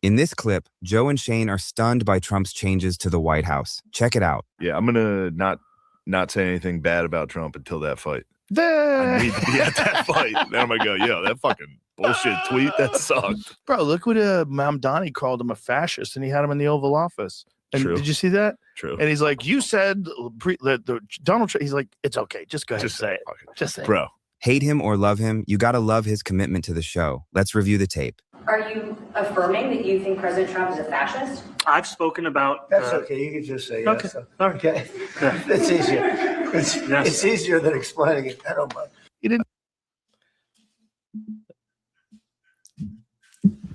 In this clip, Joe and Shane are stunned by Trump's changes to the White House. Check it out. Yeah, I'm gonna not say anything bad about Trump until that fight. I need to be at that fight. Then I'm gonna go, yo, that fucking bullshit tweet, that sucked. Bro, look what Mamdani called him a fascist, and he had him in the Oval Office. And True. Did you see that? True. And he's like, you said the Donald Trump. He's like, it's okay. Just go ahead and say it. Just say it. Bro. Hate him or love him, you gotta love his commitment to the show. Let's review the tape. Are you affirming that you think President Trump is a fascist? I've spoken about... That's okay. You can just say okay. yes. Okay. Yeah. It's easier. It's easier than explaining it. I don't mind. You didn't.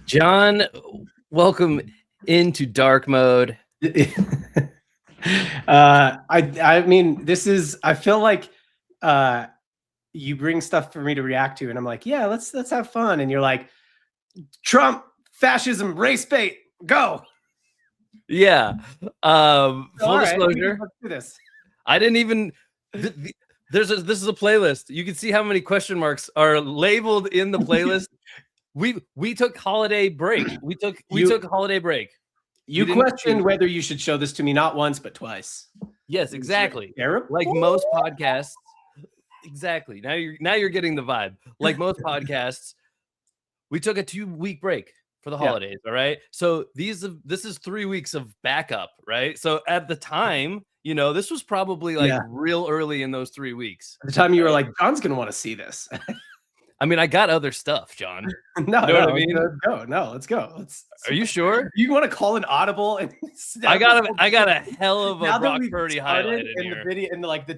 John, welcome into dark mode. I mean, this is, I feel like you bring stuff for me to react to, and I'm like, yeah, let's have fun. And you're like, Trump, fascism, race bait, go. Yeah. Full disclosure. Let's do this. I didn't even this is a playlist. You can see how many question marks are labeled in the playlist. We took holiday break. We took holiday break. You questioned whether you should show this to me not once but twice. Yes, exactly. Arab? Like most podcasts. Exactly. Now you're getting the vibe. Like most podcasts, we took a 2-week break for the holidays. All right. So this is 3 weeks of backup, right? So at the time, this was probably like real early in those 3 weeks. At the time you were like, John's gonna want to see this. I mean, I got other stuff, John. No, what I mean? Let's go. Are you sure? You want to call an audible? And I got a hell of a Brock Purdy highlight in here. The video, and like the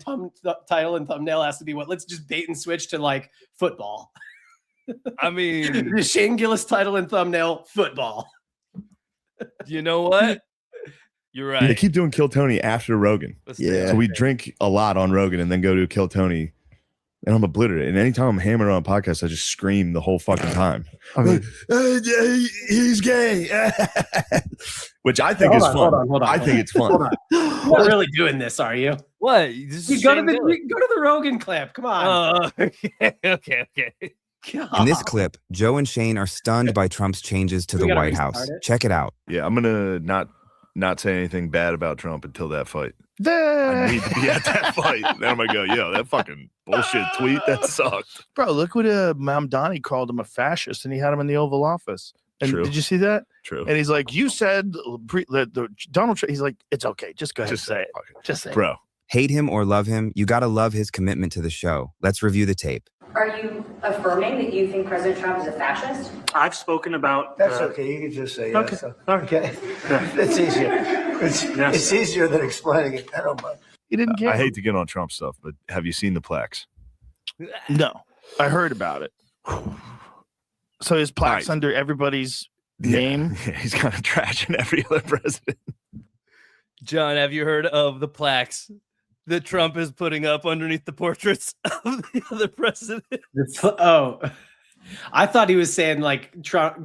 title and thumbnail has to be what? Let's just bait and switch to like football. I mean, the Shane Gillis title and thumbnail, football. You know what? You're right. They keep doing Kill Tony after Rogan. Yeah. So we drink a lot on Rogan and then go to Kill Tony. And I'm obliterated. And anytime I'm hammering on a podcast, I just scream the whole fucking time. I mean, he's gay. Which I think is fun. Hold on. I think it's fun. You're not really doing this, are you? What? You go to the Rogan clip. Come on. Okay. In this clip, Joe and Shane are stunned by Trump's changes to the White House. Check it out. Yeah, I'm gonna not say anything bad about Trump until that fight. I need to be at that fight. Then I'm gonna go, yo, that fucking bullshit tweet, that sucked. Bro, look what Mamdani called him a fascist, and he had him in the Oval Office. And True. Did you see that? True. And he's like, you said the Donald Trump. He's like, it's okay. Just go ahead and say it. Just say it. Bro. Hate him or love him, you gotta love his commitment to the show. Let's review the tape. Are you affirming that you think President Trump is a fascist? I've spoken about... That's okay. You can just say yes. Okay. It's easier. It's easier than explaining it. I don't mind. You didn't get I hate to get on Trump stuff, but have you seen the plaques? No. I heard about it. So his plaques under everybody's name? Yeah, he's kind of trashing every other president. John, have you heard of the plaques that Trump is putting up underneath the portraits of the other president? Oh, I thought he was saying like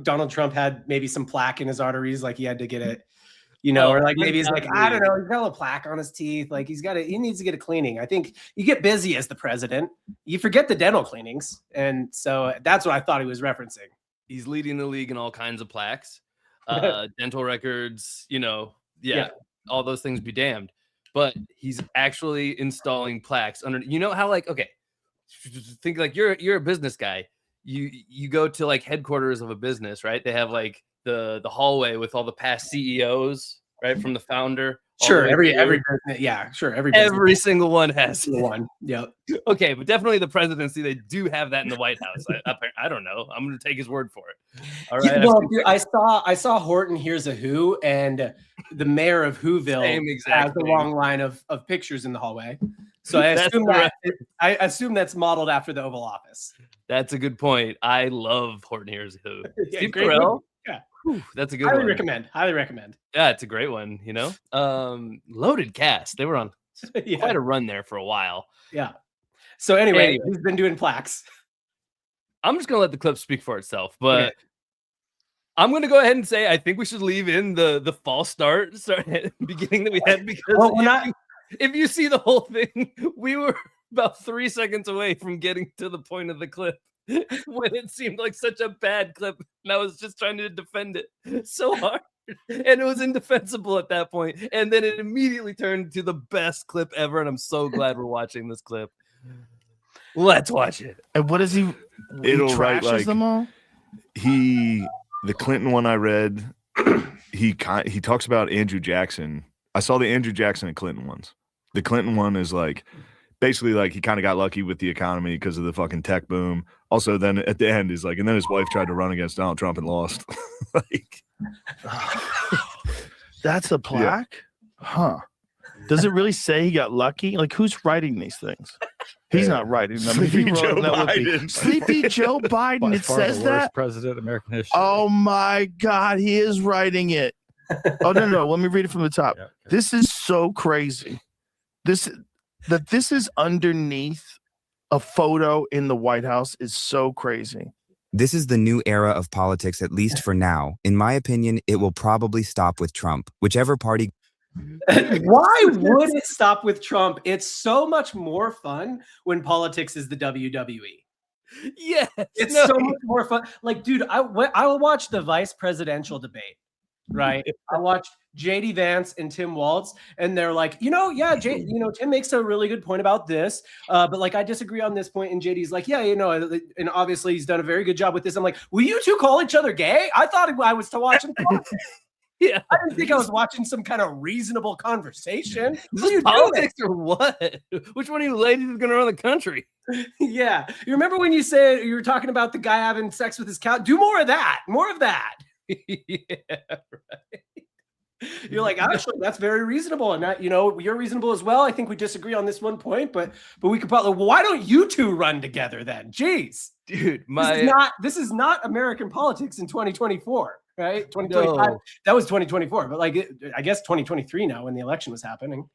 Donald Trump had maybe some plaque in his arteries, like he had to get it, or like maybe he's like, I don't know, he's got a plaque on his teeth, like he needs to get a cleaning. I think you get busy as the president, you forget the dental cleanings, and so that's what I thought he was referencing. He's leading the league in all kinds of plaques, dental records, all those things be damned. But he's actually installing plaques under. You know how think like you're a business guy. You go to like headquarters of a business, right? They have like the hallway with all the past CEOs, right, from the founder. Sure, every single one has one. Yep. Okay, but definitely the presidency, they do have that in the White House. I don't know. I'm going to take his word for it. All right. Yeah, well, I saw Horton Here's a Who, and the mayor of Whoville has a long line of pictures in the hallway. So I assume that's modeled after the Oval Office. That's a good point. I love Horton Here's a Who. Yeah, Steve Carell. Yeah. Whew, that's a good one. Highly recommend. Yeah, it's a great one, Loaded cast. They were on quite a run there for a while. Yeah. So anyway, he's been doing plaques. I'm just going to let the clip speak for itself, but I'm going to go ahead and say I think we should leave in the false start beginning that we had, because if you see the whole thing, we were about 3 seconds away from getting to the point of the clip. when it seemed like such a bad clip, and I was just trying to defend it so hard. And it was indefensible at that point. And then it immediately turned to the best clip ever. And I'm so glad we're watching this clip. Let's watch it. And what is he? It'll He write, trashes like, them all. The Clinton one I read, he talks about Andrew Jackson. I saw the Andrew Jackson and Clinton ones. The Clinton one is like basically like he kind of got lucky with the economy because of the fucking tech boom. Also, then at the end is like, and then his wife tried to run against Donald Trump and lost. Like, that's a plaque, huh? Does it really say he got lucky? Like, who's writing these things? He's not writing them. If he Sleepy wrote Joe them, that would be Biden. Sleepy Joe Biden. By It far says the that. worst president in American history. Oh my God, he is writing it. Oh no, let me read it from the top. Yeah, okay. This is so crazy. This is underneath a photo in the White House is so crazy. This is the new era of politics, at least for now. In my opinion, it will probably stop with Trump. Whichever party. Why would it stop with Trump? It's so much more fun when politics is the WWE. Yes. It's so much more fun. Like, dude, I will watch the vice presidential debate, right? I watched JD Vance and Tim Walz, and they're like, Tim makes a really good point about this, but like I disagree on this point. And JD's like, and obviously he's done a very good job with this. I'm like, will you two call each other gay? I thought I was to watch him talk. Yeah, I didn't think I was watching some kind of reasonable conversation. Is this politics or what? Which one of you ladies is going to run the country? Yeah. You remember when you said you were talking about the guy having sex with his cow? Do more of that. More of that. Yeah, right. You're like, actually, that's very reasonable. And that, you're reasonable as well. I think we disagree on this one point, but we could probably, why don't you two run together then? Jeez. Dude, this is not American politics in 2024. Right, 2025. No. That was 2024, but like I guess 2023 now when the election was happening.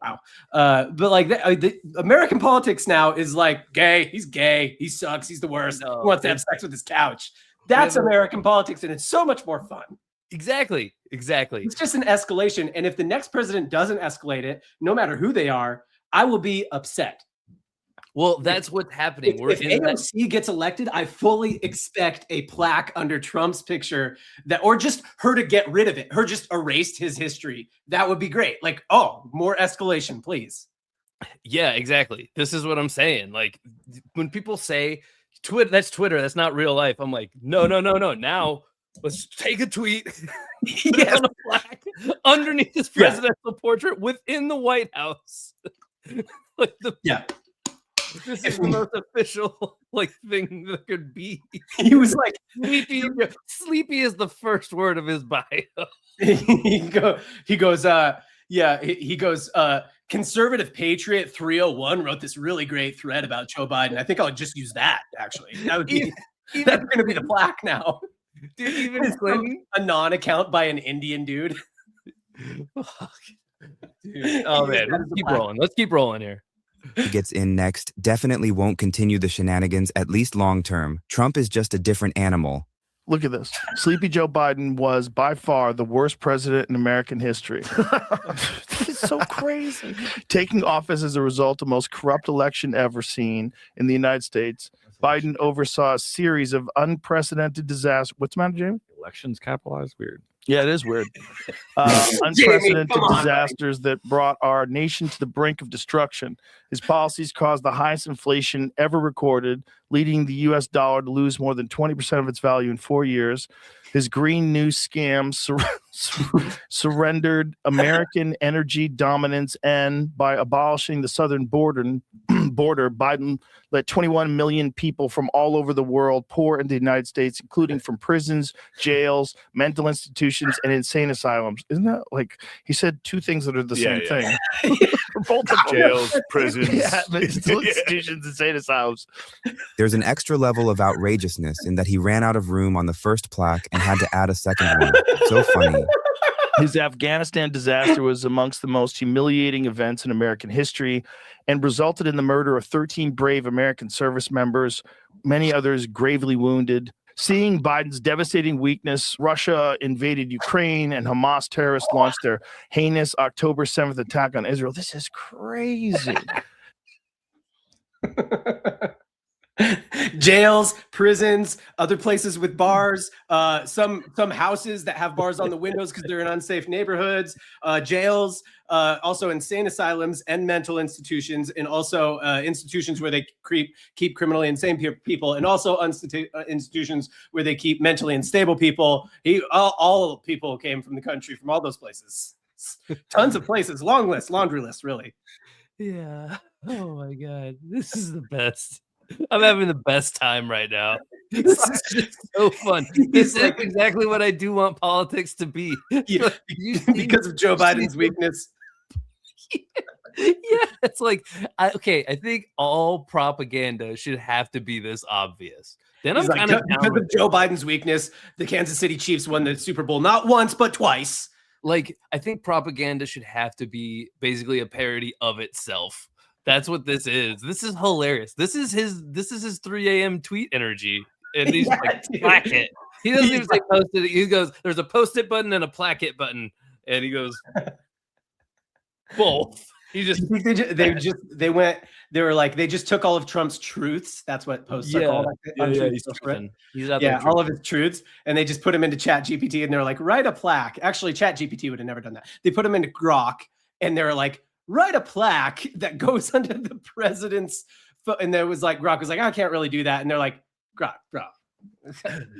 Wow, but like the American politics now is like gay. He's gay. He sucks. He's the worst. No. He wants to have sex with his couch. That's American politics, and it's so much more fun. Exactly. It's just an escalation, and if the next president doesn't escalate it, no matter who they are, I will be upset. Well, that's what's happening. If AOC gets elected, I fully expect a plaque under Trump's picture or just her to get rid of it. Her just erased his history. That would be great. Like, more escalation, please. Yeah, exactly. This is what I'm saying. Like when people say that's Twitter, that's not real life. I'm like, no. Now let's take a tweet, put it on a plaque underneath this presidential portrait within the White House. This is the most official thing that could be. He was like, sleepy is the first word of his bio. he goes, conservative patriot 301 wrote this really great thread about Joe Biden. I think I'll just use that, actually. That would be that's going to be the plaque now. Dude, even Clinton? A non-account by an Indian dude. Dude, oh man, let's keep rolling here. He gets in next, definitely won't continue the shenanigans, at least long term. Trump is just a different animal. Look at this. Sleepy Joe Biden was by far the worst president in American history. This is so crazy. Taking office as a result of the most corrupt election ever seen in the United States, Biden oversaw a series of unprecedented disasters. What's the matter, Jamie? Elections capitalized? Weird. Yeah, it is weird. Unprecedented disasters that brought our nation to the brink of destruction. His policies caused the highest inflation ever recorded, leading the U.S. dollar to lose more than 20% of its value in 4 years. His green new scam surrendered American energy dominance, and by abolishing the southern border, Biden let 21 million people from all over the world pour into the United States, including from prisons, jails, mental institutions, and insane asylums. Isn't that like he said two things that are the same thing? Both of jails, prisons, mental institutions, insane asylums. There's an extra level of outrageousness in that he ran out of room on the first plaque and had to add a second one. So funny. His Afghanistan disaster was amongst the most humiliating events in American history and resulted in the murder of 13 brave American service members, many others gravely wounded. Seeing Biden's devastating weakness, Russia invaded Ukraine and Hamas terrorists launched their heinous October 7th attack on Israel. This is crazy. Jails, prisons, other places with bars, some houses that have bars on the windows because they're in unsafe neighborhoods, jails, also insane asylums and mental institutions, and also institutions where they keep criminally insane people, and also institutions where they keep mentally unstable people. All people came from the country from all those places. Tons of places. Long list, laundry list, really. Yeah. Oh my God. This is the best. I'm having the best time right now. This is just so fun. This is exactly what I do want politics to be. Yeah, because of Joe Biden's weakness. Yeah, it's like, I think all propaganda should have to be this obvious. Then I'm kind of because of Joe Biden's weakness, the Kansas City Chiefs won the Super Bowl not once but twice. Like, I think propaganda should have to be basically a parody of itself. That's what this is. This is hilarious. This is his 3 a.m. tweet energy. And he's like, plaque it. He doesn't even say post it. He goes, there's a post it button and a plaque it button. And he goes, both. He just they just took all of Trump's truths. That's what posts are called. All of his truths, and they just put him into Chat GPT, and they're like, write a plaque. Actually, Chat GPT would have never done that. They put him into Grok, and they're like, write a plaque that goes under the president's foot. And there was like, Grok was like, I can't really do that. And they're like, Grok, bro.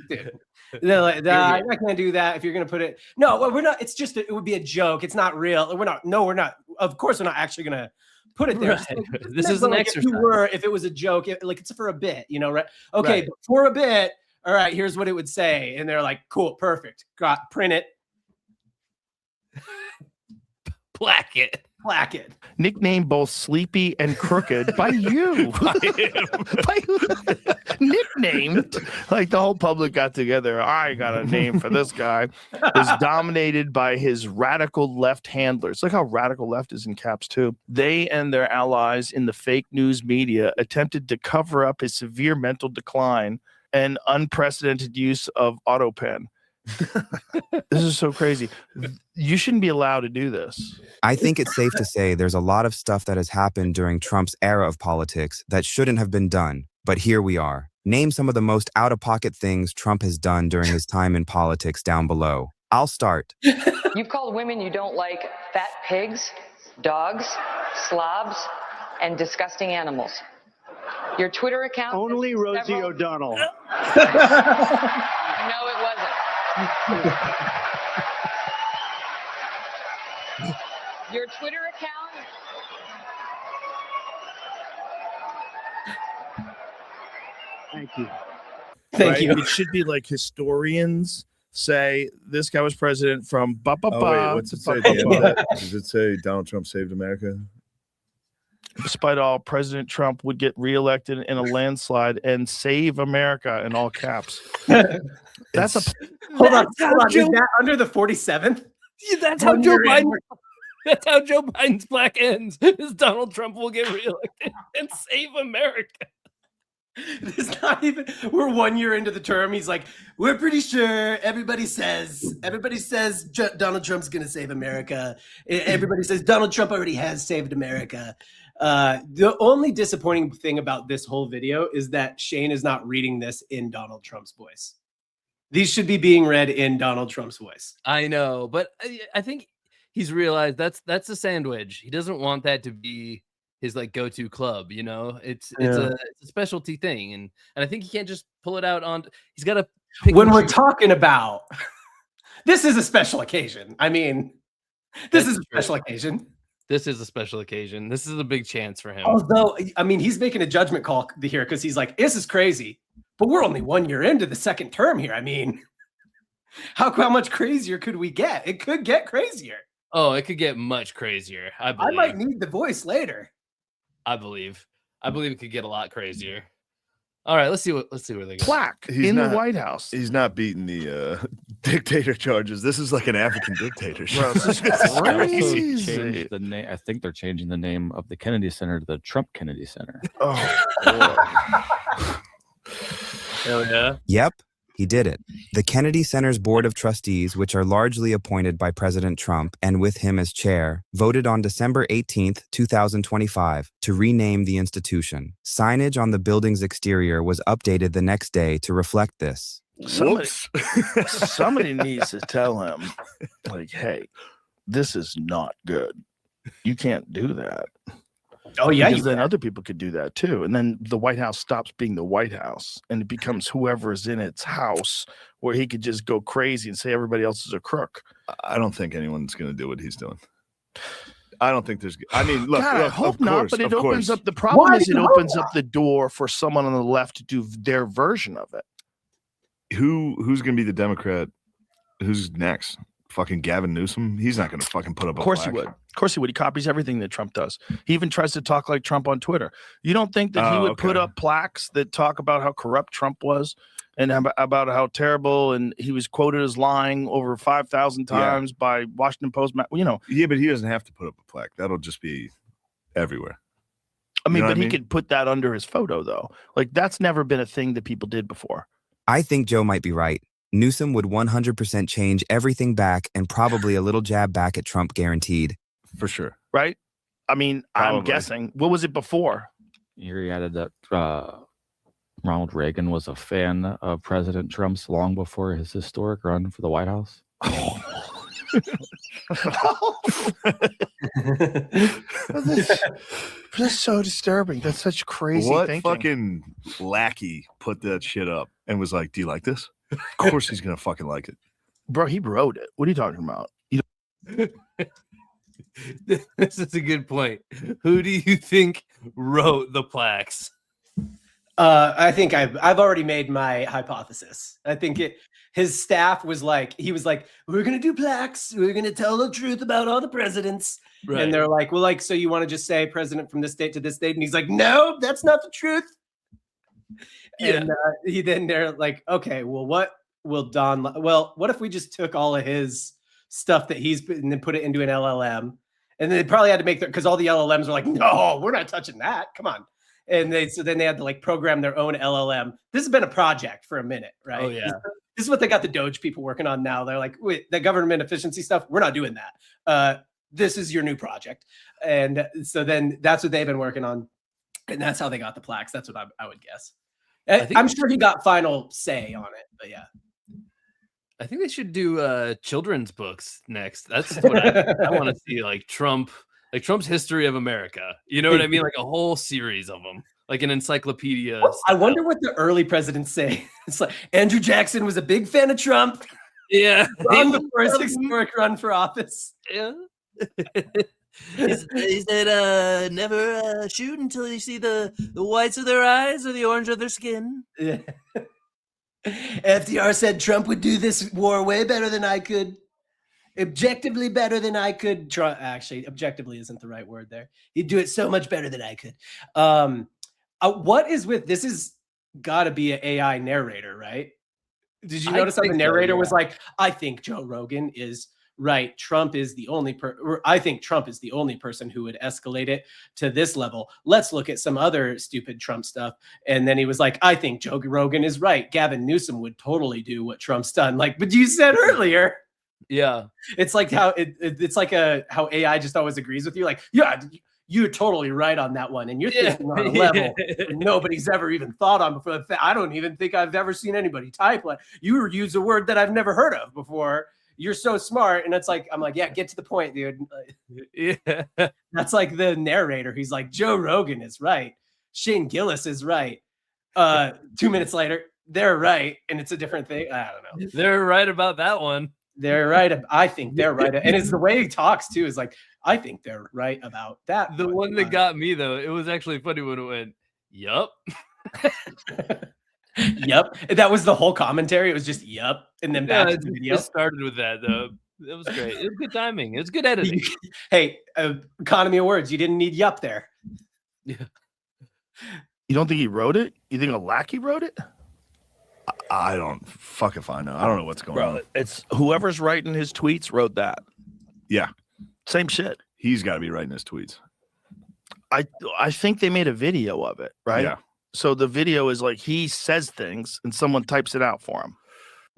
Dude. They're like, I can't do that if you're gonna put it. No, we're not. It's just it would be a joke. It's not real. We're not. Of course, we're not actually gonna put it there. Right. This is an exercise. If it was a joke, it's for a bit, right? Okay, right. But for a bit. All right, here's what it would say, and they're like, cool, perfect. Print it, plaque it. Nicknamed both Sleepy and Crooked by you. Nicknamed, like the whole public got together. I got a name for this guy. Was dominated by his radical left handlers. Look how radical left is in caps too. They and their allies in the fake news media attempted to cover up his severe mental decline and unprecedented use of autopen. This is so crazy. You shouldn't be allowed to do this. I think it's safe to say there's a lot of stuff that has happened during Trump's era of politics that shouldn't have been done, but here we are. Name some of the most out-of-pocket things Trump has done during his time in politics down below. I'll start. You've called women you don't like fat pigs, dogs, slobs, and disgusting animals. Your Twitter account... Only Rosie O'Donnell. No, it wasn't. Your Twitter account. Thank you. It should be like historians say this guy was president from ba ba ba. Oh, wait, what's it say at the end of that? Does it say Donald Trump saved America? Despite all, President Trump would get reelected in a landslide and save America in all caps. That's a hold on. Is that under the 47th? Yeah, that's how Joe Biden. That's how Joe Biden's plaque ends. Is Donald Trump will get reelected and save America. It's not even. We're 1 year into the term. He's like, we're pretty sure. Everybody says Donald Trump's going to save America. Everybody says Donald Trump already has saved America. The only disappointing thing about this whole video is that Shane is not reading this in Donald Trump's voice. These should be being read in Donald Trump's voice. I know, but I think he's realized that's a sandwich. He doesn't want that to be his like go-to club. It's a specialty thing, and I think he can't just pull it out on. He's got to. When we're talking about, this is a special occasion. I mean, this is a special occasion. This is a special occasion. This is a big chance for him. Although, I mean, he's making a judgment call here because he's like, this is crazy. But we're only 1 year into the second term here. I mean, how much crazier could we get? It could get crazier. Oh, it could get much crazier. I believe. I might need the voice later. I believe it could get a lot crazier. All right, let's see where they go. Plaque in the White House. He's not beating the dictator charges. This is like an African dictator. Bro, crazy. The name. I think they're changing the name of the Kennedy Center to the Trump Kennedy Center. Oh, hell yeah. Yep. He did it. The Kennedy Center's Board of Trustees, which are largely appointed by President Trump and with him as chair, voted on December 18, 2025, to rename the institution. Signage on the building's exterior was updated the next day to reflect this. Somebody needs to tell him, like, hey, this is not good. You can't do that. Oh, yeah. Because then other people could do that too. And then the White House stops being the White House and it becomes whoever's in its house, where he could just go crazy and say everybody else is a crook. I don't think anyone's going to do what he's doing. I don't think there's. I mean, look, God, I hope not, course, but it of opens course. up. The problem is it opens up the door for someone on the left to do their version of it. Who's going to be the Democrat? Who's next? Fucking Gavin Newsom? He's not going to fucking put up a Of course plaque. he would. Of course he would. He copies everything that Trump does. He even tries to talk like Trump on Twitter. You don't think that he would put up plaques that talk about how corrupt Trump was and about how terrible, and he was quoted as lying over 5,000 times by Washington Post? You know. Yeah, but he doesn't have to put up a plaque. That'll just be everywhere. I mean, You know but what I he mean? could put that under his photo, though. Like, that's never been a thing that people did before. I think Joe might be right. Newsom would 100% change everything back and probably a little jab back at Trump guaranteed. For sure. Right? I mean, I'm Probably. guessing. What was it before? Here he added that Ronald Reagan was a fan of President Trump's long before his historic run for the White House. That's so disturbing. That's such crazy What thinking. fucking lackey put that shit up and was like, "Do you like this?" Of course he's gonna fucking like it. Bro, he wrote it. What are you talking about? This is a good point. Who do you think wrote the plaques? I think I've already made my hypothesis. I think his staff was like, we're gonna do plaques. We're gonna tell the truth about all the presidents. Right. And they're like, well, like, so you want to just say president from this date to this date? And he's like, no, that's not the truth. Yeah. And they're like, okay, well, what will Don? Well, what if we just took all of his stuff that he's and then put it into an LLM? And they probably had to make because all the LLMs are like, no, we're not touching that. Come on. And then they had to like program their own LLM. This has been a project for a minute, right? Oh, yeah. This is what they got the Doge people working on now. They're like, wait, the government efficiency stuff, we're not doing that. This is your new project. And so then that's what they've been working on. And that's how they got the plaques. That's what I would guess. I'm sure he got final say on it, but yeah. I think they should do children's books next. That's what I want to see, like Trump's history of America. You know what I mean? Like a whole series of them, like an encyclopedia. I wonder what the early presidents say. It's like Andrew Jackson was a big fan of Trump. Yeah. Run before his historic run for office. Yeah. He said, never shoot until you see the whites of their eyes or the orange of their skin. Yeah. FDR said Trump would do this war way better than I could. Objectively better than I could. Actually, objectively isn't the right word there. He'd do it so much better than I could. What is with this? Is got to be an AI narrator, right? Did you notice how the narrator was like, I think Joe Rogan is right. Trump is the only I think Trump is the only person who would escalate it to this level. Let's look at some other stupid Trump stuff. And then he was like, I think Joe Rogan is right. Gavin Newsom would totally do what Trump's done. Like, but you said earlier. Yeah. It's like how it's like how AI just always agrees with you. Like, yeah, you're totally right on that one. And you're thinking on a level nobody's ever even thought on before. I don't even think I've ever seen anybody type like you use a word that I've never heard of before. You're so smart. And it's like, I'm like, yeah, get to the point, dude. Yeah. That's like the narrator. He's like, Joe Rogan is right. Shane Gillis is right. 2 minutes later, they're right. And it's a different thing. I don't know. They're right about that one. They're right. I think they're right. And it's the way he talks too is like, I think they're right about that. The one that got me though, it was actually funny when it went, yup. Yep. That was the whole commentary. It was just yup. And then back to the video. It started with that though. It was great. It was good timing. It was good editing. Hey, economy of words. You didn't need yup there. Yeah. You don't think he wrote it? You think a lackey wrote it? I don't fuck if I know. I don't know what's going on. It's whoever's writing his tweets wrote that. Yeah. Same shit. He's got to be writing his tweets. I think they made a video of it, right? Yeah. So the video is like he says things and someone types it out for him.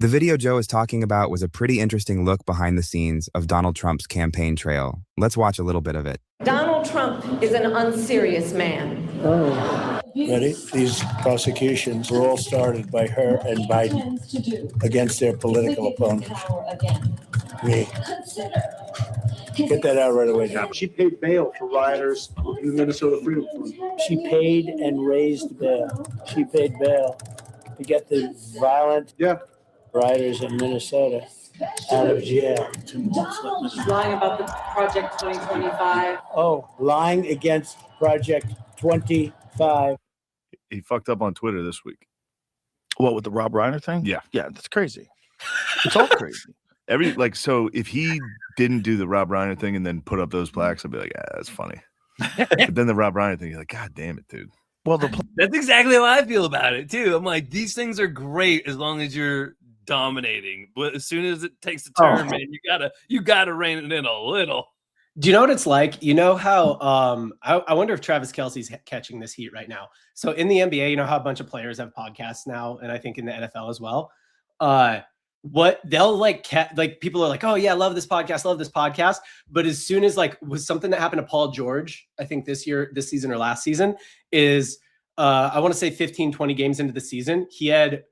The video Joe is talking about was a pretty interesting look behind the scenes of Donald Trump's campaign trail. Let's watch a little bit of it. Donald Trump is an unserious man. Ready? These prosecutions were all started by her and Biden against their political opponents. Me. Get that out right away. She paid bail for rioters in the Minnesota Freedom Fund. She paid and raised bail. She paid bail to get the violent rioters in Minnesota out of jail. Lying about the Project 2025. Oh, lying against Project 25. He fucked up on Twitter this week. What, with the Rob Reiner thing? Yeah. Yeah, that's crazy. It's all crazy. So if he didn't do the Rob Reiner thing and then put up those plaques, I'd be like, that's funny. But then the Rob Reiner thing, you're like, God damn it, dude. Well, that's exactly how I feel about it too. I'm like, these things are great as long as you're dominating, but as soon as it takes a turn, man, you gotta rein it in a little. Do you know what it's like? You know how I wonder if Travis Kelce's catching this heat right now. So in the NBA, you know how a bunch of players have podcasts now, and I think in the NFL as well. What they'll like people are like, oh yeah, love this podcast. But as soon as was something that happened to Paul George, I think this season or last season, is I want to say 15, 20 games into the season, he had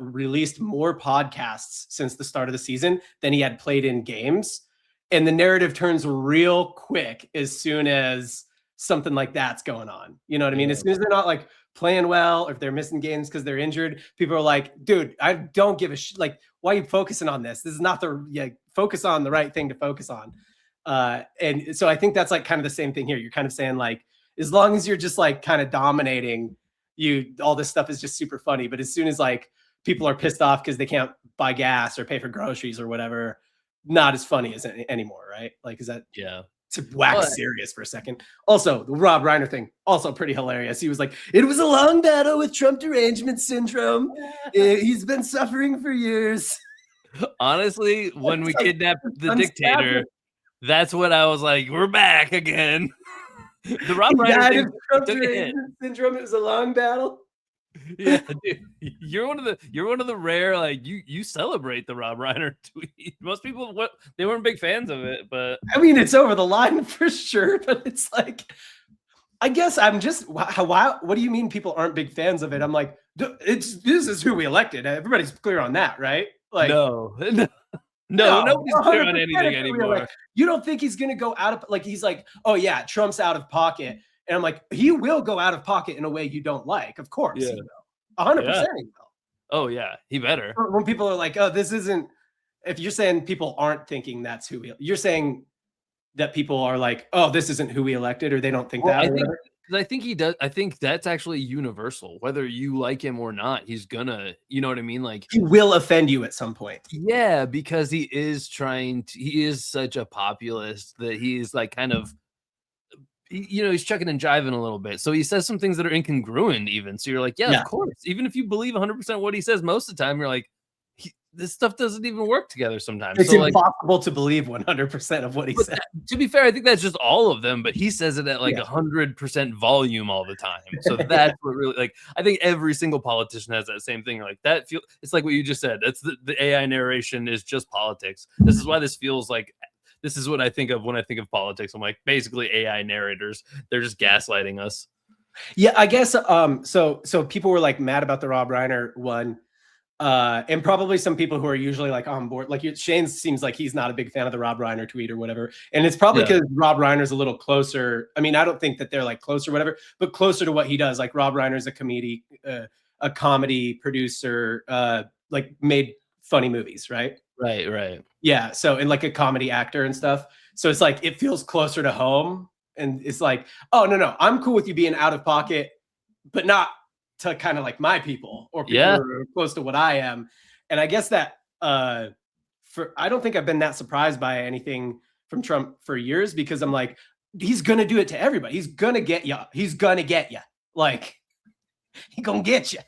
released more podcasts since the start of the season than he had played in games. And the narrative turns real quick as soon as something like that's going on. You know what I mean? As soon as they're not like playing well, or if they're missing games because they're injured, people are like, dude, I don't give a shit. Like, why are you focusing on this? This is not focus on the right thing to focus on. And so I think that's like kind of the same thing here. You're kind of saying like, as long as you're just like kind of dominating, all this stuff is just super funny. But as soon as like people are pissed off because they can't buy gas or pay for groceries or whatever, not as funny as anymore, right? Like, is that to wax serious for a second? Also, the Rob Reiner thing, also pretty hilarious. He was like, it was a long battle with Trump derangement syndrome. He's been suffering for years. Honestly, when we kidnapped the dictator, that's when I was like, we're back again. The Rob Reiner thing Trump derangement syndrome. It was a long battle. Yeah, dude, you're one of the rare, like, you celebrate the Rob Reiner tweet. Most people, they weren't big fans of it, but I mean, it's over the line for sure. But it's like, I guess I'm just, what do you mean people aren't big fans of it? I'm like, this is who we elected. Everybody's clear on that, right? Like, no, nobody's clear on anything anymore. You don't think he's gonna go out of, like, he's like, oh yeah, Trump's out of pocket. And I'm like, he will go out of pocket in a way you don't like. Of course, yeah. He will. 100% he will. Oh yeah, he better. When people are like, oh, this isn't, if you're saying people aren't thinking that's who you're saying that people are like, oh, this isn't who we elected, or they don't think that. I think he does. I think that's actually universal. Whether you like him or not, he's gonna, you know what I mean? Like, he will offend you at some point. Yeah, because he is such a populist that he's like kind of, he's chucking and jiving a little bit. So he says some things that are incongruent even. So you're like, yeah, of course. Even if you believe 100% what he says most of the time, you're like, this stuff doesn't even work together sometimes. It's impossible to believe 100% of what he said. To be fair, I think that's just all of them, but he says it at like 100% volume all the time. So that's what really, like, I think every single politician has that same thing. Like that it's like what you just said. That's the AI narration is just politics. This is why this feels like, this is what I think of when I think of politics. I'm like, basically AI narrators. They're just gaslighting us. Yeah, I guess. So people were like mad about the Rob Reiner one. And probably some people who are usually like on board, like Shane seems like he's not a big fan of the Rob Reiner tweet or whatever. And it's probably because Rob Reiner's a little closer. I mean, I don't think that they're like close or whatever, but closer to what he does. Like Rob Reiner's a comedy producer, like made funny movies, right? Right. Yeah. So, and like a comedy actor and stuff. So it's like, it feels closer to home. And it's like, oh, no, I'm cool with you being out of pocket, but not to kind of like my people or people who are close to what I am. And I guess that I don't think I've been that surprised by anything from Trump for years, because I'm like, he's going to do it to everybody. He's going to get you. He's going to get you. Like, he going to get you.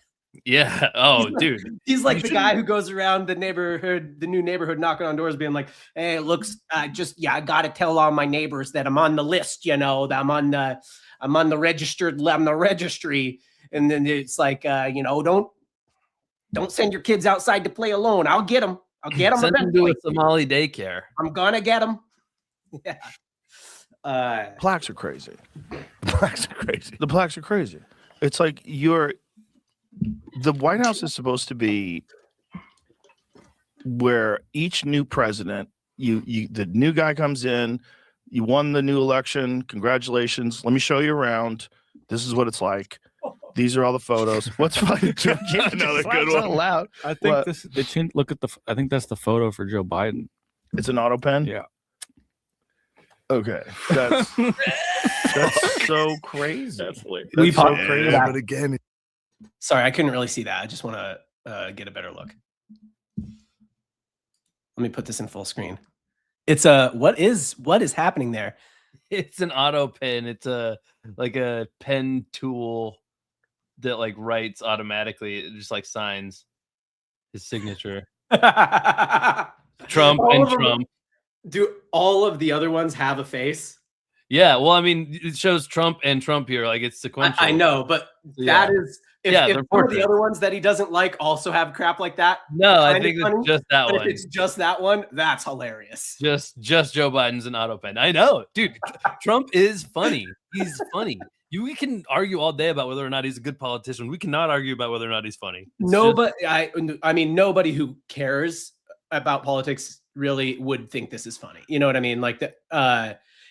Yeah. Oh, dude. He's like the guy who goes around the new neighborhood, knocking on doors, being like, hey, it looks I got to tell all my neighbors that I'm on the list, that I'm on the registry. And then it's like, don't Don't send your kids outside to play alone. I'll get them. I'll get them Send them to eventually. a Somali daycare. I'm gonna get them. Yeah. Plaques are crazy. Plaques are crazy. The plaques are crazy. It's like the White House is supposed to be where each new president, the new guy comes in, you won the new election, congratulations. Let me show you around. This is what it's like. These are all the photos. What's funny? Another good one. Loud. I think look at I think that's the photo for Joe Biden. It's an auto pen. Yeah. Okay. That's so crazy. That's hilarious. We so popped crazy. Yeah, but again, Sorry, I couldn't really see that. I just want to get a better look. Let me put this in full screen. It's what is happening there? It's an auto pen. It's a pen tool that like writes automatically. It just like signs his signature. Trump and Trump. Do all of the other ones have a face? Yeah, well, I mean, it shows Trump and Trump here. Like it's sequential. I know, but that is if one of the other ones that he doesn't like also have crap like that. No, I think it's just that one. If it's just that one, that's hilarious. Just Joe Biden's an auto pen. I know, dude. Trump is funny. He's funny. We can argue all day about whether or not he's a good politician. We cannot argue about whether or not he's funny. I mean, nobody who cares about politics really would think this is funny. You know what I mean? Like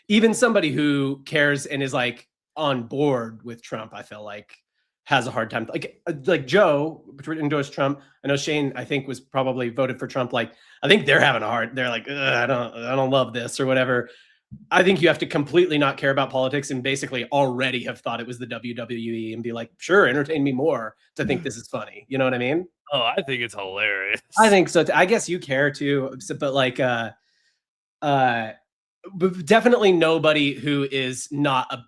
even somebody who cares and is like on board with Trump, I feel like has a hard time. Like Joe endorsed Trump. I know Shane, I think, was probably voted for Trump. Like, I think they're having a hard. They're like, I don't love this or whatever. I think you have to completely not care about politics and basically already have thought it was the WWE and be like, sure, entertain me more to think this is funny. You know what I mean? Oh, I think it's hilarious. I think so. I guess you care too, but like, definitely nobody who is not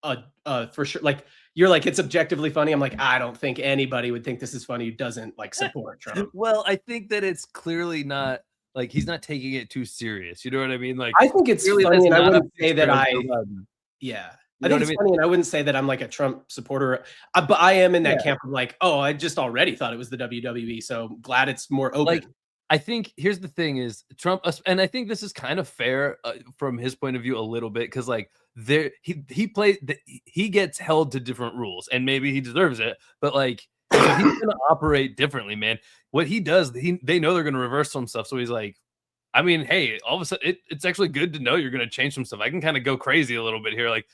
a for sure. Like you're like, it's objectively funny. I'm like, I don't think anybody would think this is funny who doesn't like support Trump. Well, I think that it's clearly not like he's not taking it too serious. You know what I mean? Like I think it's funny, and I wouldn't say that I think it's funny, and I wouldn't say that I'm like a Trump supporter, but I am in that camp of like, oh, I just already thought it was the WWE, so glad it's more open. Like, I think here's the thing is Trump, and I think this is kind of fair from his point of view a little bit, because like he gets held to different rules, and maybe he deserves it, but like so he's gonna operate differently, man. What he does, they know they're gonna reverse some stuff, so he's like, I mean, hey, all of a sudden it's actually good to know you're gonna change some stuff. I can kind of go crazy a little bit here, like.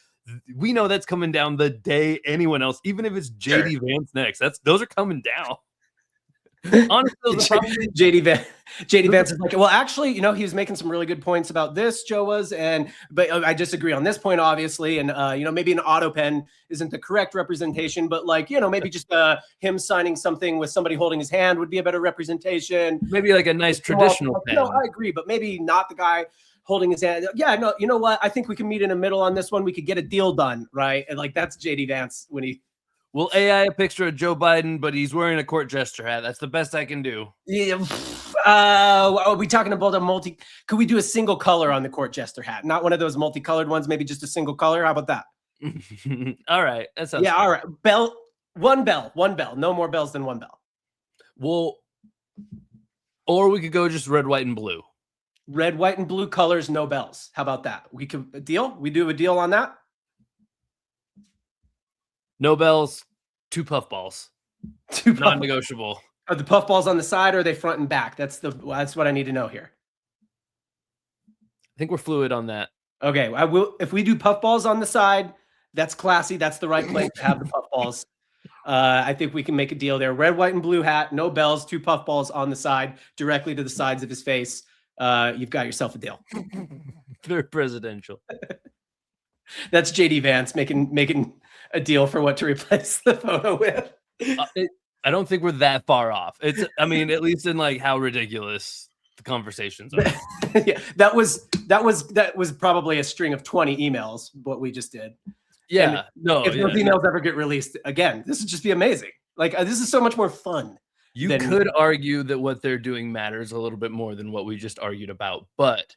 We know that's coming down the day anyone else, even if it's JD Vance next. Those are coming down. Honestly, JD Vance is like, well, actually, you know, he was making some really good points about this, Joe was, but I disagree on this point, obviously, and you know, maybe an auto pen isn't the correct representation, but like, you know, maybe just him signing something with somebody holding his hand would be a better representation. Maybe like a nice traditional pen. No, I agree, but maybe not the guy holding his hand. Yeah, no, you know what? I think we can meet in the middle on this one. We could get a deal done, right? And like that's JD Vance when he. We'll AI a picture of Joe Biden, but he's wearing a court jester hat. That's the best I can do. Yeah. Are we talking about could we do a single color on the court jester hat? Not one of those multicolored ones, maybe just a single color. How about that? All right. That sounds fun. All right. One bell. No more bells than one bell. Well, or we could go just red, white, and blue. Red, white, and blue colors, no bells. How about that? We could a deal? We do a deal on that? No bells, 2 puffballs. 2 non-negotiable. Are the puffballs on the side or are they front and back? That's what I need to know here. I think we're fluid on that. Okay, I will. If we do puffballs on the side, that's classy. That's the right place to have the puffballs. I think we can make a deal there. Red, white, and blue hat, no bells, 2 puffballs on the side, directly to the sides of his face. You've got yourself a deal. Very presidential. That's JD Vance making a deal for what to replace the photo with. I don't think we're that far off. I mean, at least in like how ridiculous the conversations are. Yeah, that was probably a string of 20 emails. What we just did. Yeah, if those emails ever get released again, this would just be amazing. Like this is so much more fun. You could argue that what they're doing matters a little bit more than what we just argued about, but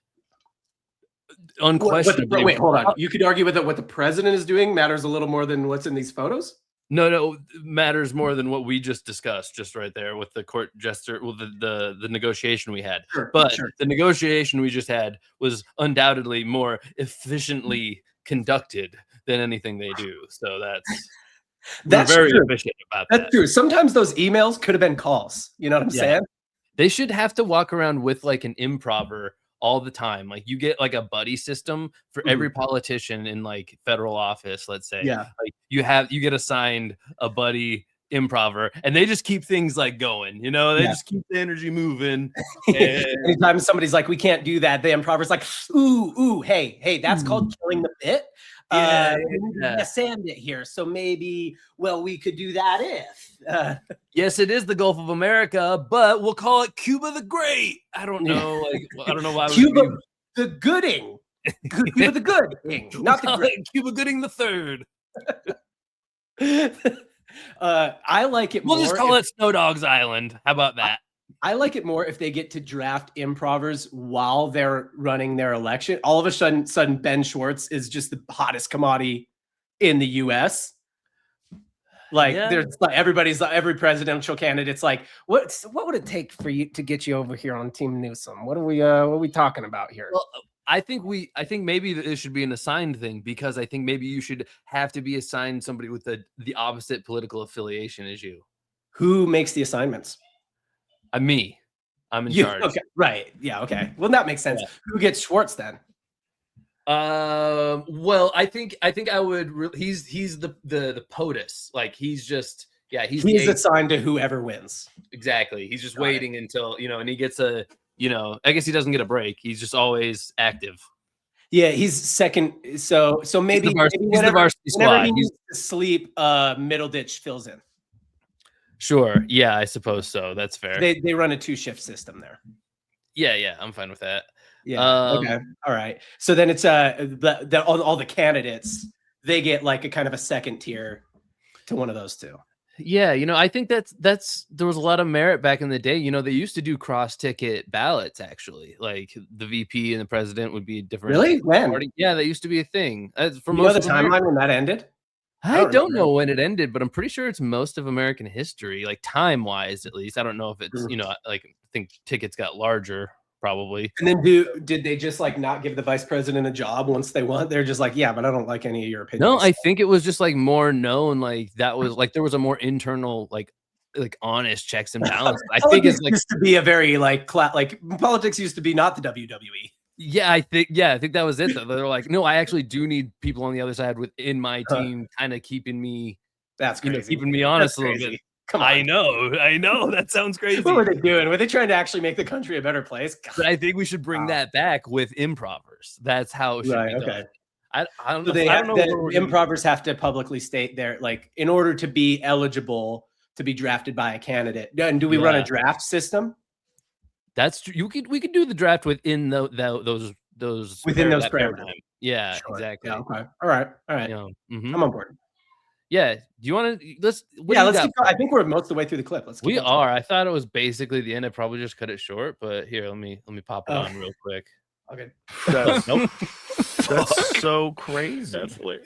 unquestionably. Wait, hold on. You could argue with that what the president is doing matters a little more than what's in these photos? No, matters more than what we just discussed, just right there with the court jester, well, the negotiation we had. But the negotiation we just had was undoubtedly more efficiently conducted than anything they do. So that's very true. efficient about that. That's true. Sometimes those emails could have been calls. You know what I'm saying? They should have to walk around with like an improver all the time. Like you get like a buddy system for every politician in like federal office, let's say. Yeah. Like you get assigned a buddy improver and they just keep things like going, they just keep the energy moving. And anytime somebody's like, we can't do that, the improver's like, ooh, hey, that's called killing the bit. We need to sand it here. So maybe, we could do that if. Yes, it is the Gulf of America, but we'll call it Cuba the Great. I don't know. I don't know why. Cuba the Gooding. Cuba the Gooding, not the Great. Cuba Gooding the Third. I like it more. We'll just call it Snow Dogs Island. How about that? I like it more if they get to draft improvers while they're running their election. All of a sudden Ben Schwartz is just the hottest commodity in the U.S. There's like every presidential candidate's like, what would it take for you to get you over here on Team Newsom? What are we talking about here? Well, I think maybe it should be an assigned thing, because I think maybe you should have to be assigned somebody with the opposite political affiliation as you. Who makes the assignments? Me. I'm in charge. Okay, right. Yeah. Okay. Well, that makes sense. Yeah. Who gets Schwartz then? Well, I think I would. He's the POTUS. Like he's assigned to whoever wins. Exactly. He's just waiting until and he gets I guess he doesn't get a break. He's just always active. Yeah, he's second. So maybe he's the varsity squad. He needs to sleep. Middleditch fills in. Sure. Yeah, I suppose so. That's fair. They run a 2-shift system there. Yeah, I'm fine with that. Yeah. Okay. All right. So then it's all the candidates, they get like a kind of a second tier to one of those two. Yeah, I think that's there was a lot of merit back in the day. They used to do cross-ticket ballots actually. Like the VP and the president would be different. Really? When? Party. Yeah, that used to be a thing. For most of the timeline when that ended? I don't know when it ended, but I'm pretty sure it's most of American history, like time-wise at least. I don't know if it's, like I think tickets got larger probably. And then did they just like not give the vice president a job once they won? They're just like, yeah, but I don't like any of your opinions. No, I think it was just like more known, like that was like there was a more internal like honest checks and balances. I think it's like used to be a very like politics used to be not the WWE. Yeah, I think that was it though. They're like, no, I actually do need people on the other side within my team kind of keeping me keeping me honest a little bit. Come on. I know. That sounds crazy. What were they doing? Were they trying to actually make the country a better place? God. But I think we should bring that back with improvers. That's how it should be done. Okay. I don't know. I don't know. The improvers have to publicly state their in order to be eligible to be drafted by a candidate. And do we run a draft system? That's true. We could do the draft within those within those parameters. Yeah, sure. Exactly. Yeah, okay. All right. I'm on board. Yeah. Do you want to let's keep, I think we're most of the way through the clip. We are. I thought it was basically the end. I probably just cut it short, but here, let me pop it on real quick. Okay. Nope. That's so crazy.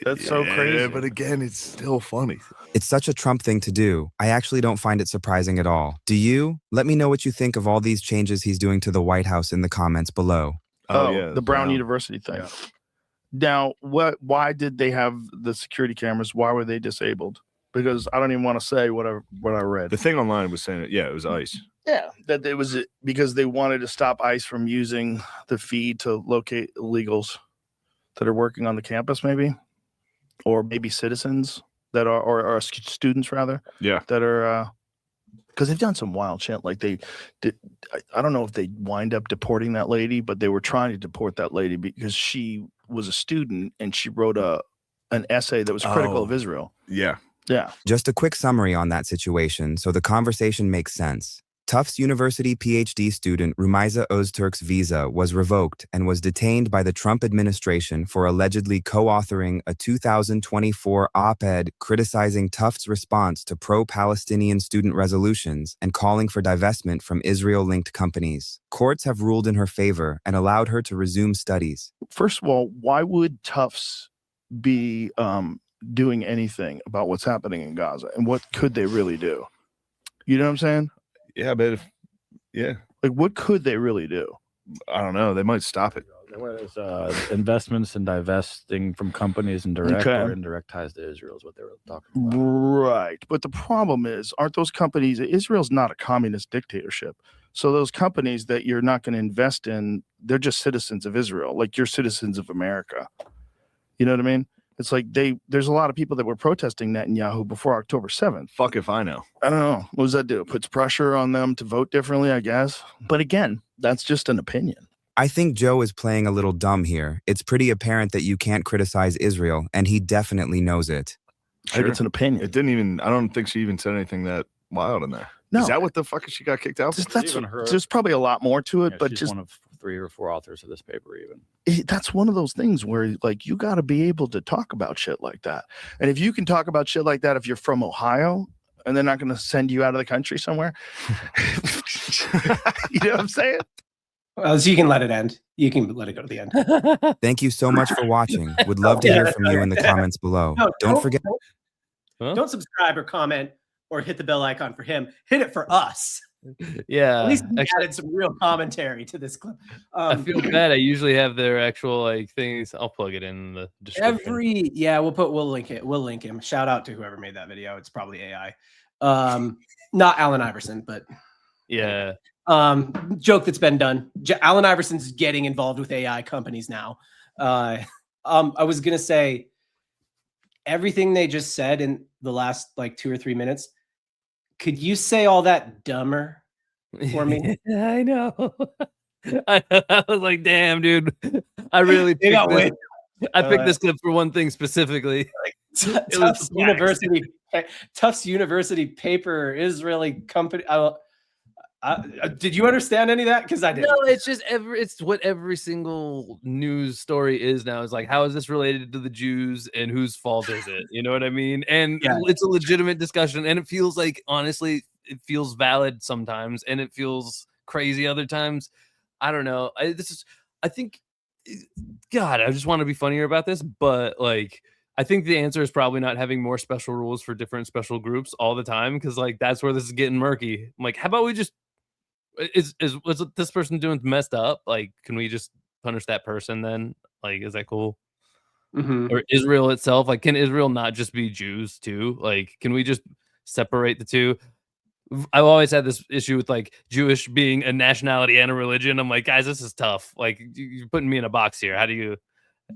That's so crazy. But again, it's still funny. It's such a Trump thing to do. I actually don't find it surprising at all. Do you? Let me know what you think of all these changes he's doing to the White House in the comments below. The Brown University thing. Yeah. Now, why did they have the security cameras? Why were they disabled? Because I don't even want to say what I read. The thing online was saying it was ICE. Yeah, that it was because they wanted to stop ICE from using the feed to locate illegals that are working on the campus, maybe, or maybe citizens that are, or students rather. Yeah, that are, because they've done some wild shit. Like they did. I don't know if they wind up deporting that lady, but they were trying to deport that lady because she was a student and she wrote an essay that was critical of Israel. Yeah. Yeah. Just a quick summary on that situation so the conversation makes sense. Tufts University PhD student Rumaiza Öztürk's visa was revoked and was detained by the Trump administration for allegedly co-authoring a 2024 op-ed criticizing Tufts' response to pro-Palestinian student resolutions and calling for divestment from Israel-linked companies. Courts have ruled in her favor and allowed her to resume studies. First of all, why would Tufts be doing anything about what's happening in Gaza, and what could they really do? You know what I'm saying? Yeah, but like, what could they really do? I don't know. They might stop it. There's investments and divesting from companies and direct or indirect ties to Israel is what they were talking about. Right. But the problem is, aren't those companies, Israel's not a communist dictatorship. So those companies that you're not going to invest in, they're just citizens of Israel, like you're citizens of America. You know what I mean? It's like there's a lot of people that were protesting Netanyahu before October 7th. Fuck if I know. I don't know. What does that do? It puts pressure on them to vote differently, I guess. But again, that's just an opinion. I think Joe is playing a little dumb here. It's pretty apparent that you can't criticize Israel, and he definitely knows it. I think it's an opinion. It didn't even, I don't think she even said anything that wild in there. No. Is that what the fuck she got kicked out for? There's probably a lot more to it, Yeah, but she's just one of 3 or 4 authors of this paper even. that's one of those things where like you got to be able to talk about shit like that. And if you can talk about shit like that, if you're from Ohio and they're not going to send you out of the country somewhere, you know what I'm saying? Well, so you can let it end. You can let it go to the end. Thank you so much for watching. Would love to hear from you in the comments below. No, Don't forget. Don't subscribe or comment or hit the bell icon for him. Hit it for us. Yeah. At least we added some real commentary to this clip. I feel bad. I usually have their actual like things. I'll plug it in the description. We'll link it. We'll link him. Shout out to whoever made that video. It's probably AI. Not Allen Iverson, but yeah. Joke that's been done. Allen Iverson's getting involved with AI companies now. I was gonna say everything they just said in the last like 2 or 3 minutes. Could you say all that dumber for me? I know. I was like, damn, dude. I really picked this. I picked this clip for one thing specifically. Tufts University paper, Israeli company. Did you understand any of that? Because I didn't. No, it's just it's what every single news story is now. Is like, how is this related to the Jews and whose fault is it? You know what I mean? And it's a legitimate discussion, and it feels like, honestly, it feels valid sometimes, and it feels crazy other times. I don't know. I think, God, I just want to be funnier about this, but like, I think the answer is probably not having more special rules for different special groups all the time, because like that's where this is getting murky. I'm like, how about we just was this person doing messed up? Like, can we just punish that person then? Like, is that cool? Or Israel itself? Like, can Israel not just be Jews too? Like, can we just separate the two? I've always had this issue with like Jewish being a nationality and a religion. I'm like, guys, this is tough. Like, you're putting me in a box here. How do you?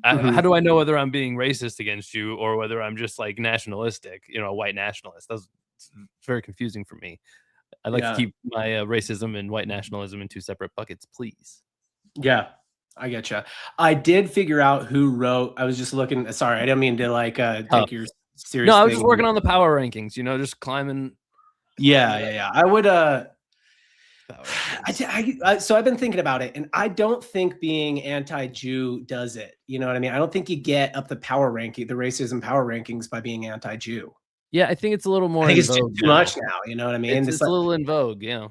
How do I know whether I'm being racist against you or whether I'm just like nationalistic? You know, a white nationalist. That's very confusing for me. I'd like to keep my racism and white nationalism in 2 separate buckets, please. Yeah, I get you. I did figure out who wrote. I was just looking. Sorry, I didn't mean to like take your serious. No, I was just working on the power rankings. You know, just climbing. Yeah. I would. So I've been thinking about it, and I don't think being anti-Jew does it. You know what I mean? I don't think you get up the power ranking, the racism power rankings, by being anti-Jew. Yeah, I think it's a little more. I think it's too much now. You know what I mean? It's a little in vogue. Yeah.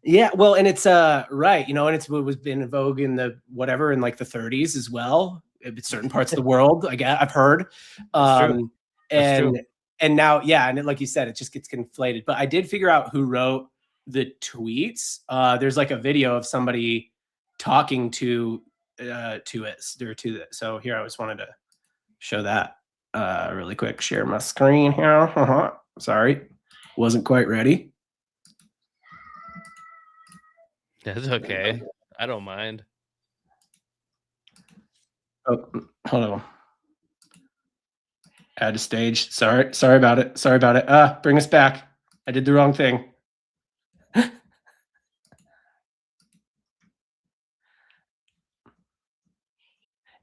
Yeah. Well, and it's right. You know, and it was been in vogue in the whatever in like the 30s as well. In certain parts of the world, I've heard. And now, and like you said, it just gets conflated. But I did figure out who wrote the tweets. There's like a video of somebody talking to it. So here, I just wanted to show that really quick. Share my screen here. Sorry, wasn't quite ready. That's okay. I don't mind. Oh, hold on. Add a stage. Sorry about it. Bring us back. I did the wrong thing.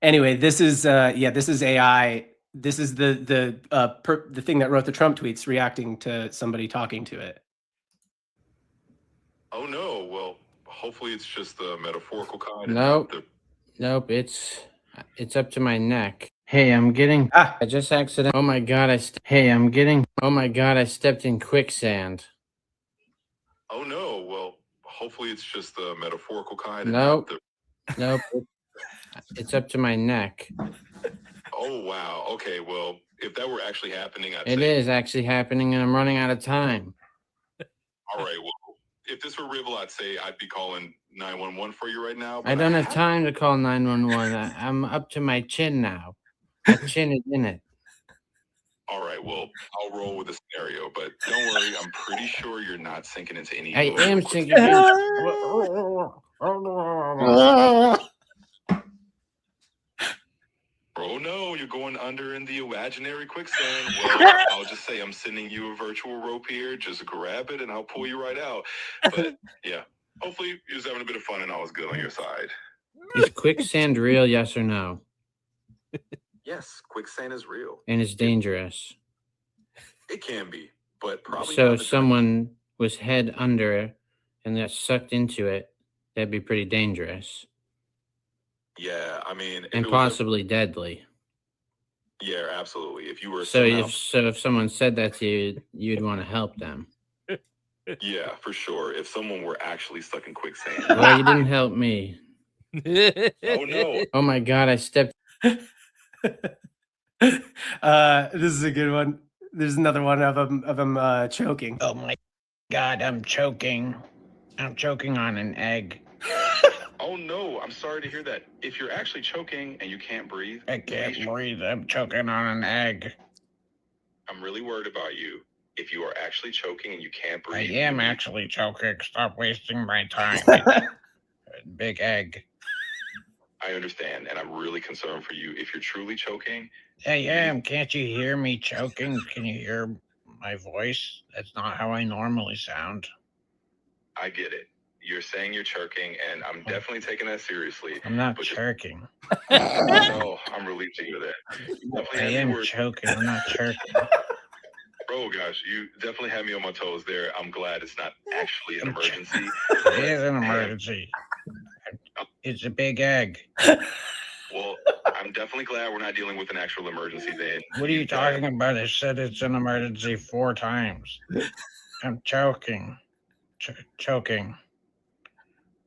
Anyway, this is AI. This is the thing that wrote the Trump tweets reacting to somebody talking to it. Oh no, well, hopefully it's just the metaphorical kind. Nope, it's up to my neck. Hey, I'm getting I just accidentally. Oh my god, I stepped in quicksand. Oh no, well, hopefully it's just the metaphorical kind. Nope. It's up to my neck. Oh wow. Okay, well, if that were actually happening, I'd It say, is actually happening, and I'm running out of time. all right, well, if this were Ribble, I'd say I'd be calling 911 for you right now. But I don't have time to call 911. I'm up to my chin now. My chin is in it. All right, well, I'll roll with the scenario, but don't worry, I'm pretty sure you're not sinking into any. I am sinking. Oh no, you're going under in the imaginary quicksand. Well, I'll just say I'm sending you a virtual rope here. Just grab it and I'll pull you right out. But yeah, hopefully you're just having a bit of fun and I was good on your side. Is quicksand real, yes or no? Yes, quicksand is real. And it's dangerous. It can be, but probably So not if the someone was head under and got sucked into it, that'd be pretty dangerous. Yeah, I mean, if And it was possibly deadly. yeah, absolutely. If you were So somehow, if someone said that to you, you'd want to help them. yeah, for sure. If someone were actually stuck in quicksand. Well, you didn't help me. Oh no. Oh my God, I stepped. This is a good one. There's another one of him choking. Oh my God, I'm choking. I'm choking on an egg. Oh no, I'm sorry to hear that. If you're actually choking and you can't breathe, I can't breathe. I'm choking on an egg. I'm really worried about you. If you are actually choking and you can't I breathe, am actually choking. Stop wasting my time. Big egg. I understand, and I'm really concerned for you. If you're truly choking, I am. Can't you hear me choking? Can you hear my voice? That's not how I normally sound. I get it. You're saying you're choking, and I'm definitely taking that seriously. I'm not but choking. No, I'm relieved to hear that. You I definitely had me am worried. choking. I'm not choking. Oh gosh, you definitely had me on my toes there. I'm glad it's not actually an emergency. It is an emergency. It's a big egg. Well, I'm definitely glad we're not dealing with an actual emergency then. What are you talking about? I said it's an emergency 4 times. I'm choking. Choking.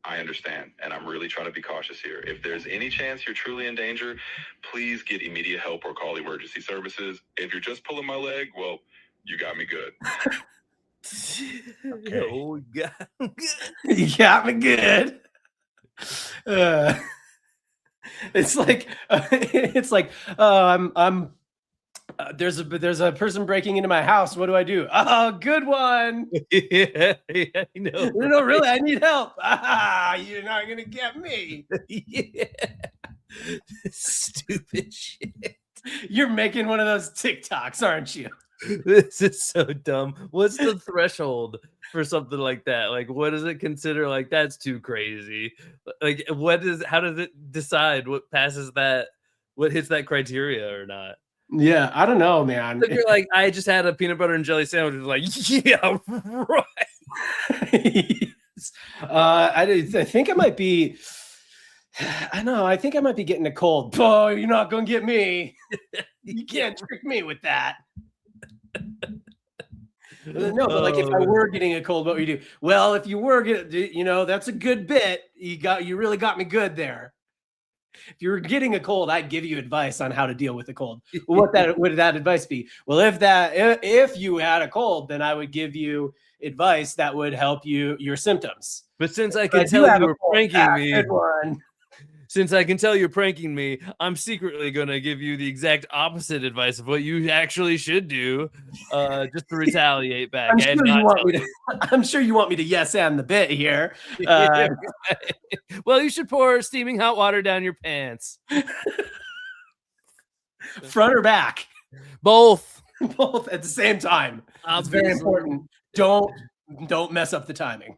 I understand, and I'm really trying to be cautious here. If there's any chance you're truly in danger, please get immediate help or call emergency services. If you're just pulling my leg, well, you got me good. Okay. Oh God. You got me good. It's like there's a person breaking into my house. What do I do? Oh, good one. yeah, I know. No, really, I need help. You're not gonna get me. Yeah. Stupid shit. You're making one of those TikToks, aren't you? This is so dumb. What's the threshold for something like that? Like, what does it consider? Like, that's too crazy. Like, how does it decide what passes that, what hits that criteria or not? Yeah, I don't know, man. If you're like, I just had a peanut butter and jelly sandwich, it's like, yeah, right. I think I might be. I know. I think I might be getting a cold. Oh, you're not gonna get me. You can't trick me with that. No, but like if I were getting a cold, what would you do? Well, if you were getting, that's a good bit. You really got me good there. If you were getting a cold, I'd give you advice on how to deal with a cold. Well, what would that advice be? Well, if you had a cold, then I would give you advice that would help your symptoms. But since I can tell you were pranking me, good one. Since I can tell you're pranking me, I'm secretly going to give you the exact opposite advice of what you actually should do, just to retaliate back. I'm sure you want me to yes and the bit here. Well, you should pour steaming hot water down your pants. Front or back? Both. Both at the same time. It's very important. Don't mess up the timing.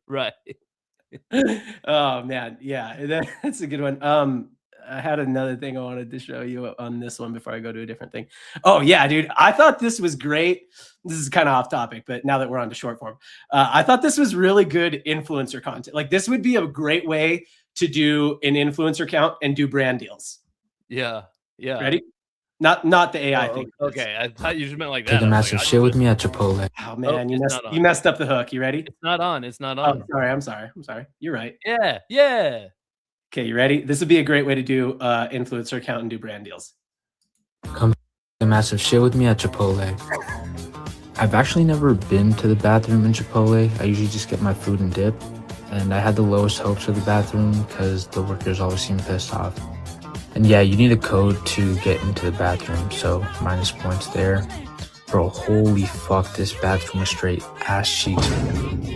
Right. Oh man, yeah, that's a good one. I had another thing I wanted to show you on this one before I go to a different thing. Oh yeah, dude, I thought this was great. This is kind of off topic, but now that we're on to short form, I thought this was really good influencer content. Like this would be a great way to do an influencer count and do brand deals. Yeah. Ready? Not the AI thing. Okay, I thought you just meant like that. Take a massive shit with me at Chipotle. Oh man, you messed up the hook. You ready? It's not on. It's not on. Oh, I'm sorry. You're right. Yeah. Okay, you ready? This would be a great way to do influencer count and do brand deals. Come to massive shit with me at Chipotle. I've actually never been to the bathroom in Chipotle. I usually just get my food and dip. And I had the lowest hopes for the bathroom because the workers always seem pissed off. And yeah, you need a code to get into the bathroom, so minus points there. Bro, holy fuck, this bathroom was straight ass cheeks.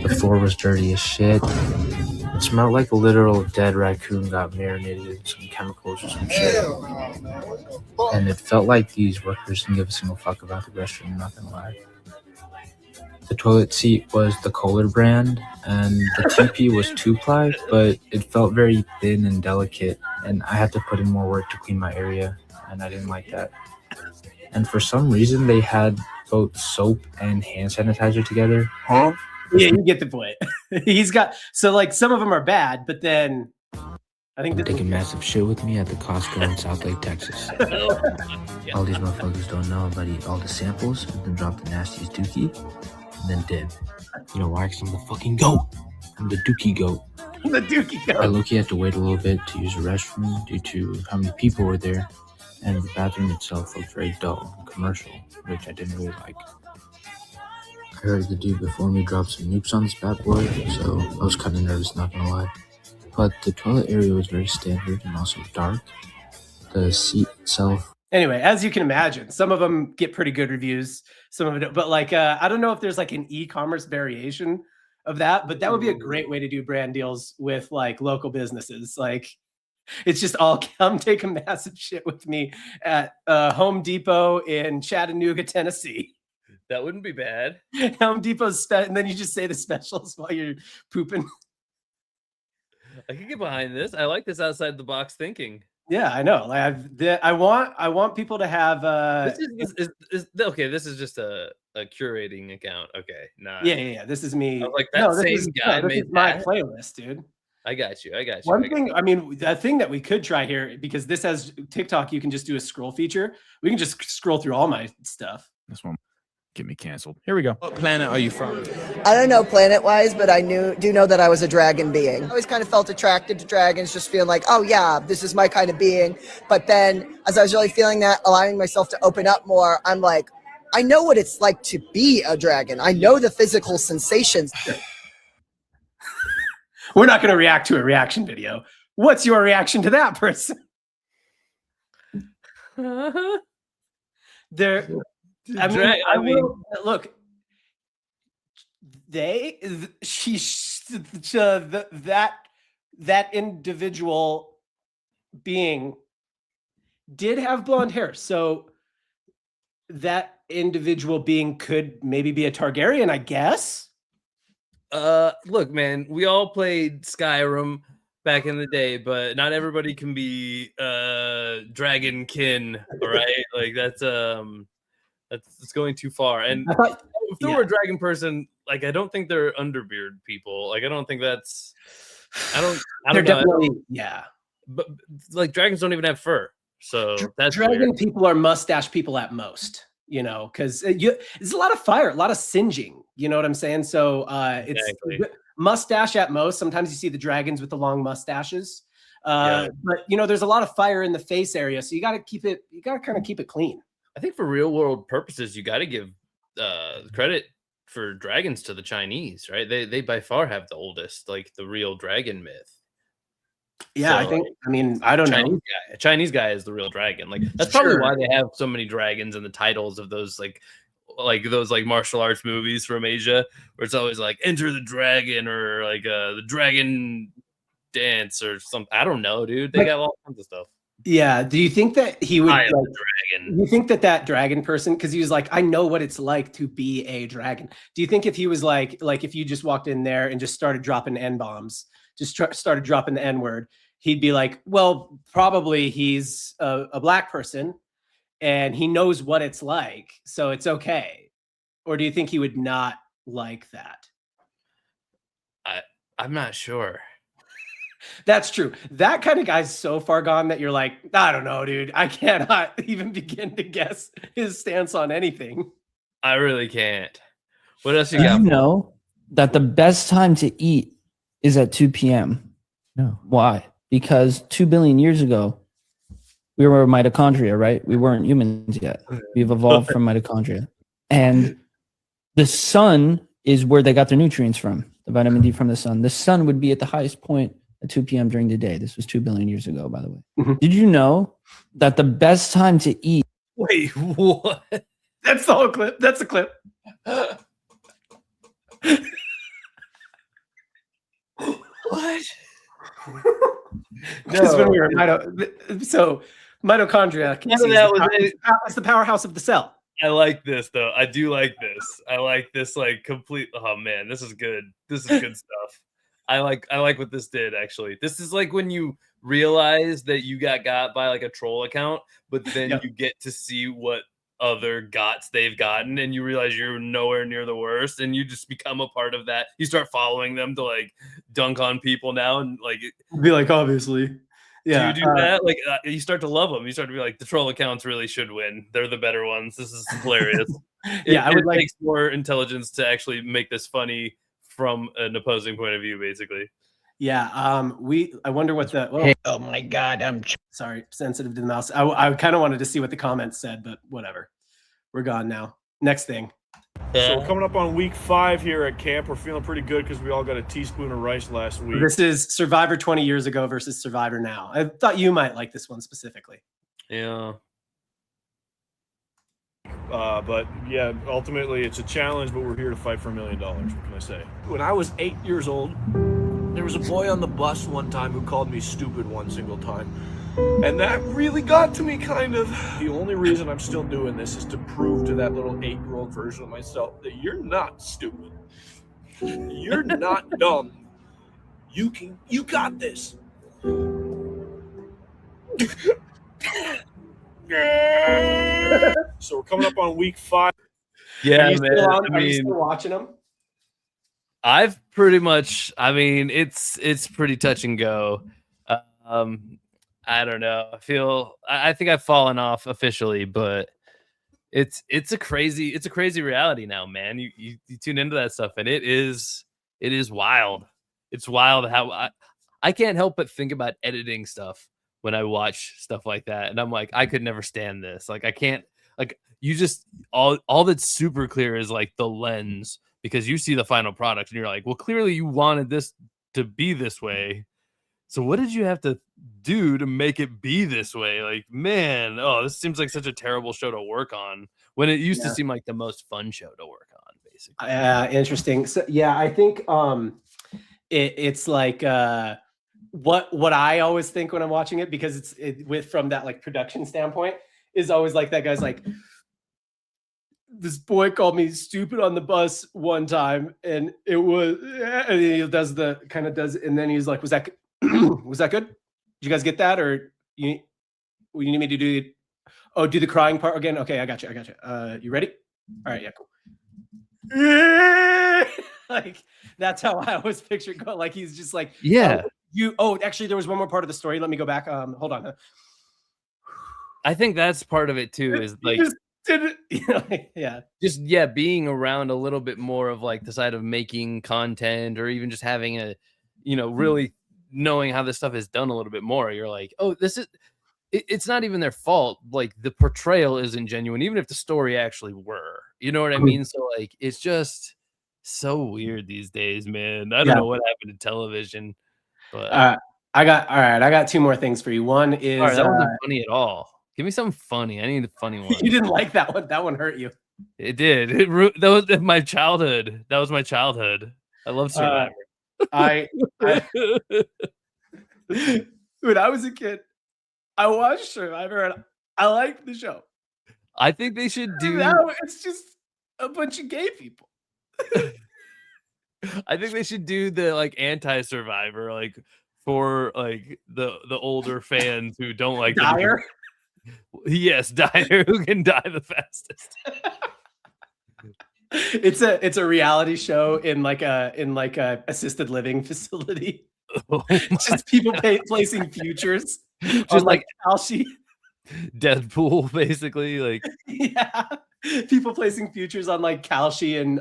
The floor was dirty as shit. It smelled like a literal dead raccoon got marinated in some chemicals or some shit. And it felt like these workers didn't give a single fuck about the restroom, I'm not gonna lie. The toilet seat was the Kohler brand, and the TP was 2-ply, but it felt very thin and delicate, and I had to put in more work to clean my area, and I didn't like that. And for some reason, they had both soap and hand sanitizer together. Huh? Yeah, you get the point. He's got, so like some of them are bad, but then I think they're taking massive shit with me at the Costco in South Lake, Texas. All these motherfuckers don't know, but eat all the samples and then drop the nastiest dookie. And then did. You know why? Because I'm the fucking goat. I'm the dookie goat. The dookie goat. I low-key had to wait a little bit to use the restroom due to how many people were there, and the bathroom itself looked very dull and commercial, which I didn't really like. I heard the dude before me drop some nukes on this bad boy, so I was kind of nervous, not gonna lie. But the toilet area was very standard and also dark. The seat itself. Anyway, as you can imagine, some of them get pretty good reviews, some of them don't. But like, I don't know if there's like an e-commerce variation of that, but that would be a great way to do brand deals with like local businesses. Like, it's just all come take a massive shit with me at Home Depot in Chattanooga, Tennessee. That wouldn't be bad. Home Depot's and then you just say the specials while you're pooping. I can get behind this. I like this outside the box thinking. Yeah, I know. Like I want people to have. This is okay. This is just a curating account. Okay, nah. Yeah. This is me. I was like that same guy this made is my that. playlist, dude. I got you. One thing, I mean, the thing that we could try here, because this has TikTok, you can just do a scroll feature. We can just scroll through all my stuff. This one get me canceled. Here we go. What planet are you from? I don't know planet-wise, but I do know that I was a dragon being. I always kind of felt attracted to dragons, just feeling like, oh yeah, this is my kind of being. But then, as I was really feeling that, allowing myself to open up more, I'm like, I know what it's like to be a dragon. I know the physical sensations. We're not going to react to a reaction video. What's your reaction to that person? There. Look, that individual being did have blonde hair, so that individual being could maybe be a Targaryen, I guess. Look, man, we all played Skyrim back in the day, but not everybody can be dragon kin, all right? Like that's going too far. And if there were a dragon person, like I don't think they're underbeard people. Like I don't think that's I don't know. Definitely, yeah. But like dragons don't even have fur. So that's dragon weird. People are mustache people at most, you know, because it's a lot of fire, a lot of singeing. You know what I'm saying? So it's mustache at most. Sometimes you see the dragons with the long mustaches. But you know, there's a lot of fire in the face area. So you got to kind of keep it clean. I think for real world purposes, you got to give credit for dragons to the Chinese, right? They by far have the oldest, like the real dragon myth. Yeah, so, I think. I mean, I don't know. Chinese guy is the real dragon. Like that's probably why they have so many dragons in the titles of those like those martial arts movies from Asia, where it's always like Enter the Dragon or like the Dragon Dance or something. I don't know, dude. They got all kinds of stuff. Yeah. Do you think that he would? You think that dragon person, because he was like, I know what it's like to be a dragon. Do you think if he was like if you just walked in there and just started dropping N-bombs, started dropping the N-word, he'd be like, well, probably he's a black person and he knows what it's like, so it's okay? Or do you think he would not like that? I'm not sure. That's true. That kind of guy's so far gone that you're like, I don't know, dude. I cannot even begin to guess his stance on anything. I really can't. What else you got? You know that the best time to eat is at 2 p.m. No. Why? Because 2 billion years ago, we were mitochondria, right? We weren't humans yet. We've evolved from mitochondria. And the sun is where they got their nutrients from, the vitamin D from the sun. The sun would be at the highest point at 2 p.m. during the day. This was 2 billion years ago, by the way. Did you know that the best time to eat... Wait, what? That's the whole clip. That's the clip. What? Because when we were mitochondria, it's the powerhouse of the cell. I like this though. I do like this. I like this like complete. Oh man, this is good. This is good stuff. I like what this did actually. This is like when you realize that you got by like a troll account, but then you get to see what other gots they've gotten, and you realize you're nowhere near the worst, and you just become a part of that. You start following them to like dunk on people now, and like be like, obviously. Yeah, do you do that? Like, you start to love them. You start to be like, the troll accounts really should win. They're the better ones. This is hilarious. Yeah, it takes more intelligence to actually make this funny from an opposing point of view, basically. Yeah. I wonder what the. Hey, oh my God, I'm sorry, sensitive to the mouse. I kind of wanted to see what the comments said, but whatever. We're gone now. Next thing. So we're coming up on week 5 here at camp. We're feeling pretty good because we all got a teaspoon of rice last week. This is Survivor 20 years ago versus Survivor now. I thought you might like this one specifically. Yeah. But yeah, ultimately it's a challenge, but we're here to fight for $1 million. What can I say? When I was 8 years old, there was a boy on the bus one time who called me stupid one single time. And that really got to me, kind of. The only reason I'm still doing this is to prove to that little 8-year-old version of myself that you're not stupid. You're not dumb. You got this. So we're coming up on week 5. Yeah, Are you man. Are you still watching them? I've pretty much. I mean, it's pretty touch and go. I don't know. I think I've fallen off officially, but it's a crazy reality now, man. You tune into that stuff, and it is wild. It's wild how I can't help but think about editing stuff when I watch stuff like that, and I'm like, I could never stand this. Like, I can't. Like, you just all that's super clear is like the lens, because you see the final product and you're like, well, clearly you wanted this to be this way. So what did you have to do to make it be this way? Like, man, this seems like such a terrible show to work on, when it used to seem like the most fun show to work on, basically. Interesting. So yeah, I think it's like what I always think when I'm watching it, because it's from that like production standpoint, is always like that guy's like, this boy called me stupid on the bus one time, and it was, and he does, and then he's like, was that was that good? Did you guys get that? Or you need me to do the crying part again? Okay, I got you. You ready? All right, yeah, cool. Like, that's how I always picture it going. Like, he's just like, yeah. Actually, there was one more part of the story. Let me go back. Hold on. I think that's part of it too, is like, being around a little bit more of like the side of making content, or even just having a, really knowing how this stuff is done a little bit more. You're like, it's not even their fault. Like, the portrayal isn't genuine, even if the story actually were, you know what I mean? So like, it's just so weird these days, man. I don't know what happened to television, but I got 2 more things for you. One is, that wasn't funny at all. Give me something funny. I need a funny one. You didn't like that one. That one hurt you. It did. That was my childhood. I love Survivor. When I was a kid, I watched Survivor and I liked the show. I think they should do. Now it's just a bunch of gay people. I think they should do the like anti-Survivor, like for like the older fans who don't like Dyer. Yes, Dyer, who can die the fastest. It's a reality show in like a assisted living facility. Just people placing futures, just like Kalshi. Deadpool, basically. Like, yeah, people placing futures on like Kalshi and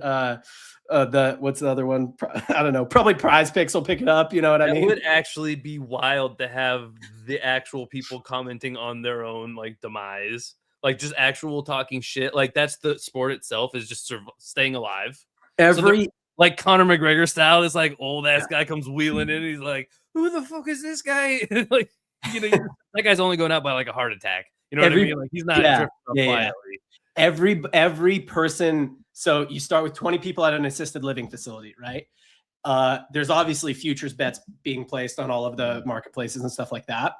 what's the other one? I don't know. Probably Prize Picks will pick it up. You know what I mean? It would actually be wild to have the actual people commenting on their own like demise, like just actual talking shit. Like that's the sport itself is just staying alive. Every like Conor McGregor style, this like old ass guy comes wheeling in. And he's like, "Who the fuck is this guy?" Like, that guy's only going out by like a heart attack. You know what I mean? Like he's not drifting up quietly. Every person. So you start with 20 people at an assisted living facility, right? There's obviously futures bets being placed on all of the marketplaces and stuff like that.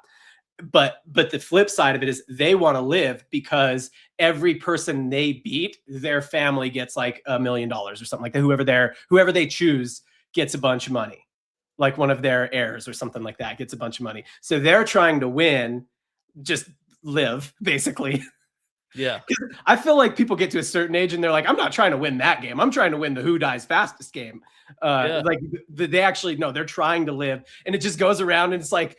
But the flip side of it is they want to live because every person they beat, their family gets like $1 million or something like that. Whoever they choose gets a bunch of money, like one of their heirs or something like that gets a bunch of money. So they're trying to win, just live basically. Yeah. I feel like people get to a certain age and they're like, I'm not trying to win that game. I'm trying to win the who dies fastest game. Like they actually, no, they're trying to live. And it just goes around and it's like,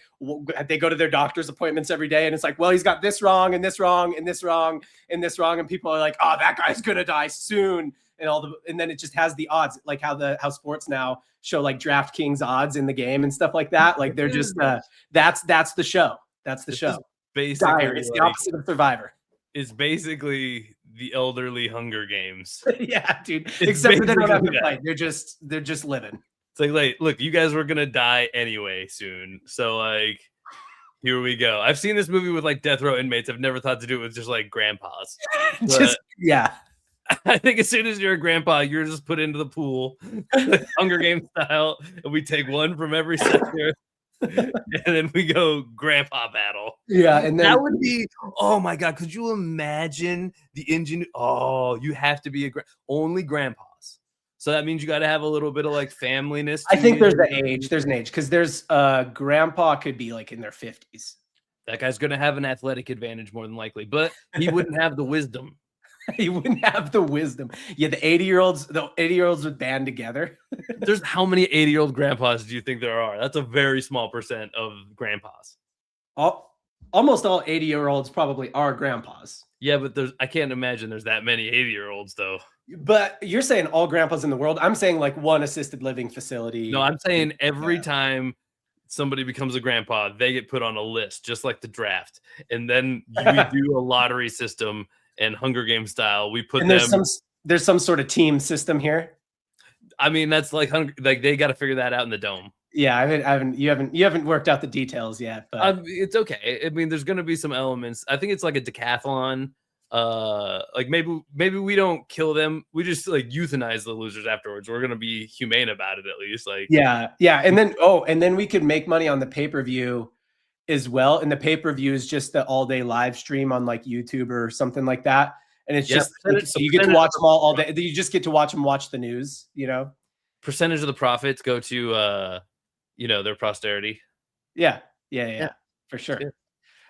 they go to their doctor's appointments every day. And it's like, well, he's got this wrong and this wrong and this wrong and this wrong. And people are like, oh, that guy's going to die soon. And then it just has the odds, like how sports now show like DraftKings odds in the game and stuff like that. Like they're just, that's the show. That's the show. Basically, it's the opposite of Survivor. Is basically the elderly Hunger Games. Yeah, dude. Except for they don't have to fight. They're just living. It's like, look, you guys were gonna die anyway soon. So like, here we go. I've seen this movie with like death row inmates. I've never thought to do it with just like grandpas. Yeah. I think as soon as you're a grandpa, you're just put into the pool, Hunger Games style, and we take one from every sector. And then we go grandpa battle. Yeah, and then that would be, oh my god, could you imagine the engine? Oh, you have to be only grandpas. So that means you got to have a little bit of like familyness. I think there's an age because there's grandpa could be like in their 50s. That guy's gonna have an athletic advantage more than likely, but he wouldn't have the wisdom. He wouldn't have the wisdom. Yeah, the 80-year-olds would band together. There's how many 80-year-old grandpas do you think there are? That's a very small percent of grandpas. Almost all 80-year-olds probably are grandpas. Yeah, but I can't imagine there's that many 80-year-olds though. But you're saying all grandpas in the world. I'm saying like one assisted living facility. No, I'm saying every time somebody becomes a grandpa, they get put on a list, just like the draft. And then we do a lottery system. And Hunger Games style, we put there's some sort of team system here. I mean, that's like they got to figure that out in the dome. Yeah, you haven't worked out the details yet, but it's okay. I mean, there's going to be some elements. I think it's like a decathlon. Like maybe we don't kill them. We just like euthanize the losers afterwards. We're going to be humane about it at least. Like yeah, and then we could make money on the pay-per-view as well. And the pay-per-view is just the all-day live stream on like YouTube or something like that. And it's just so you get to watch them all day. You just get to watch them watch the news, you know. Percentage of the profits go to their posterity. Yeah, for sure. Yeah.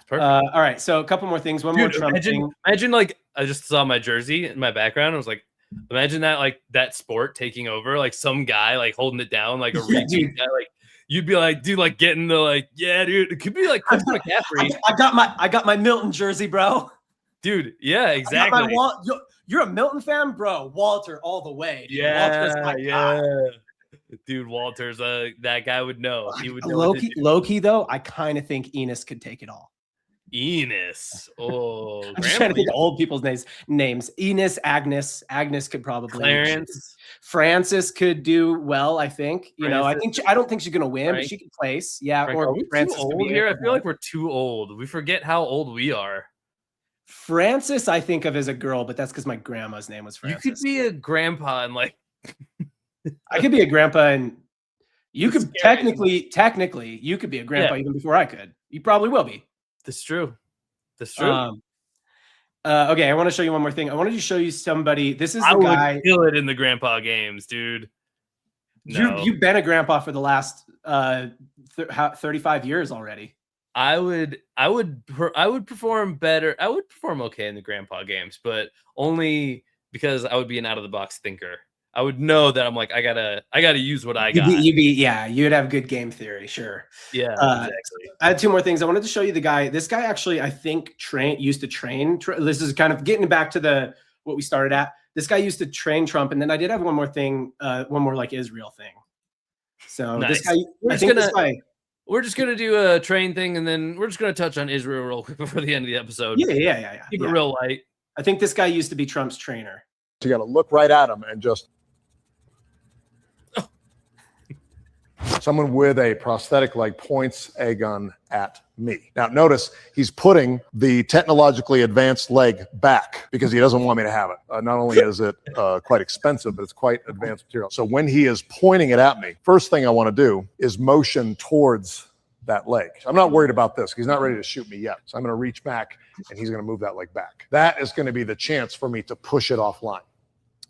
Perfect. All right, so a couple more things. One more Trump thing. Imagine like I just saw my jersey in my background. I was like, imagine that like that sport taking over, like some guy like holding it down, like a repeat guy, like. You'd be like, dude, like getting the like, yeah, dude. It could be like Chris McCaffrey. I got my Milton jersey, bro. Dude, yeah, exactly. You're a Milton fan, bro. Walter all the way. Dude. Yeah. Dude, Walter's that guy would know. He would know. Low-key though, I kind of think Enos could take it all. Enos. Oh, I'm just trying to think of old people's names. Enos, Agnes could probably. Clarence. Francis could do well, I think. I don't think she's gonna win, but she could place. Yeah, Frank, or Francis too old here. I feel like we're too old. We forget how old we are. Francis, I think of as a girl, but that's because my grandma's name was Francis. You could be a grandpa and like. I could be a grandpa, and you could technically, you could be a grandpa even before I could. You probably will be. That's true. Okay, I want to show you one more thing. I wanted to show you somebody. This is the guy. Would kill it in the grandpa games, dude. No. You've been a grandpa for the last 35 years already. I would perform better. I would perform okay in the grandpa games, but only because I would be an out of the box thinker. I would know that I'm like, I gotta use what I got. You'd have good game theory, sure. Yeah, exactly. I had two more things. I wanted to show you the guy. This guy actually, I think, used to train. This is kind of getting back to what we started at. This guy used to train Trump, and then I did have one more thing, one more like Israel thing. So Nice. this guy, we're just gonna do a train thing, and then we're just gonna touch on Israel real quick before the end of the episode. Yeah. Keep it real light. I think this guy used to be Trump's trainer. So you got to look right at him and just. Someone with a prosthetic leg points a gun at me. Now, notice he's putting the technologically advanced leg back because he doesn't want me to have it. Not only is it quite expensive, but it's quite advanced material. So when he is pointing it at me, first thing I want to do is motion towards that leg. I'm not worried about this. He's not ready to shoot me yet. So I'm going to reach back and he's going to move that leg back. That is going to be the chance for me to push it offline.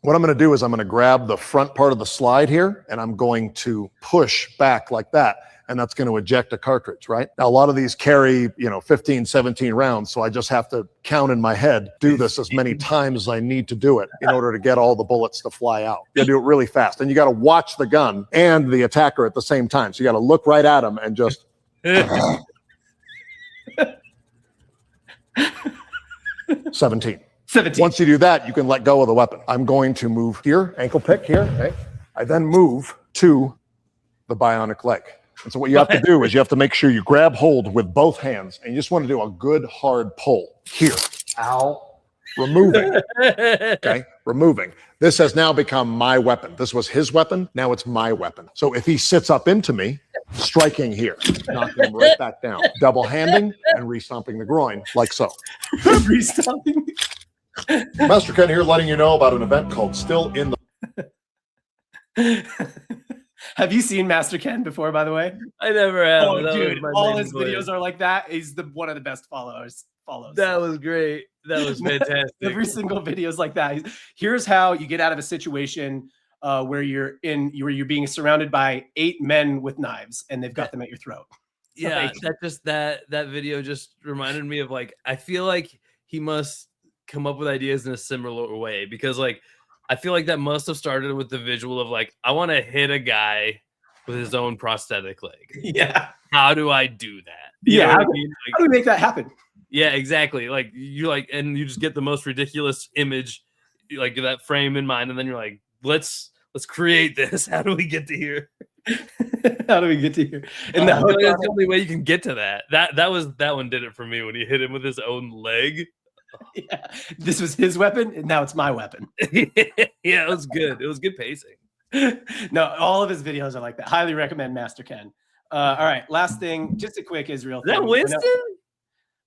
What I'm going to do is I'm going to grab the front part of the slide here and I'm going to push back like that. And that's going to eject a cartridge, right? Now, a lot of these carry, 15, 17 rounds. So I just have to count in my head, do this as many times as I need to do it in order to get all the bullets to fly out. You got to do it really fast. And you got to watch the gun and the attacker at the same time. So you got to look right at him and just. 17. Once you do that, you can let go of the weapon. I'm going to move here, ankle pick here. Okay. I then move to the bionic leg. And so what you have to do is you have to make sure you grab hold with both hands and you just want to do a good hard pull here. Ow. Removing. Okay. Removing. This has now become my weapon. This was his weapon. Now it's my weapon. So if he sits up into me, striking here, knocking him right back down, double handing and re-stomping the groin like so. Re-stomping. Master Ken here letting you know about an event called Still in the... Have you seen Master Ken before, by the way? I never have. Oh, dude, all his videos are like that. He's one of the best follows. That was great. That was fantastic. Every single video is like that. Here's how you get out of a situation where you're being surrounded by 8 men with knives and they've got them at your throat. Yeah, that video just reminded me of I feel like he must come up with ideas in a similar way because I feel like that must have started with the visual of I want to hit a guy with his own prosthetic leg. Yeah. How do I do that? How do we make that happen? Yeah, exactly. And you just get the most ridiculous image, that frame in mind, and then you're like, let's create this. How do we get to here? How do we get to here? And that's the only way you can get to that. That one did it for me when he hit him with his own leg. Yeah, this was his weapon, and now it's my weapon. Yeah, it was good. It was good pacing. No, all of his videos are like that. Highly recommend Master Ken. All right, last thing, just a quick Israel thing. Is that Winston?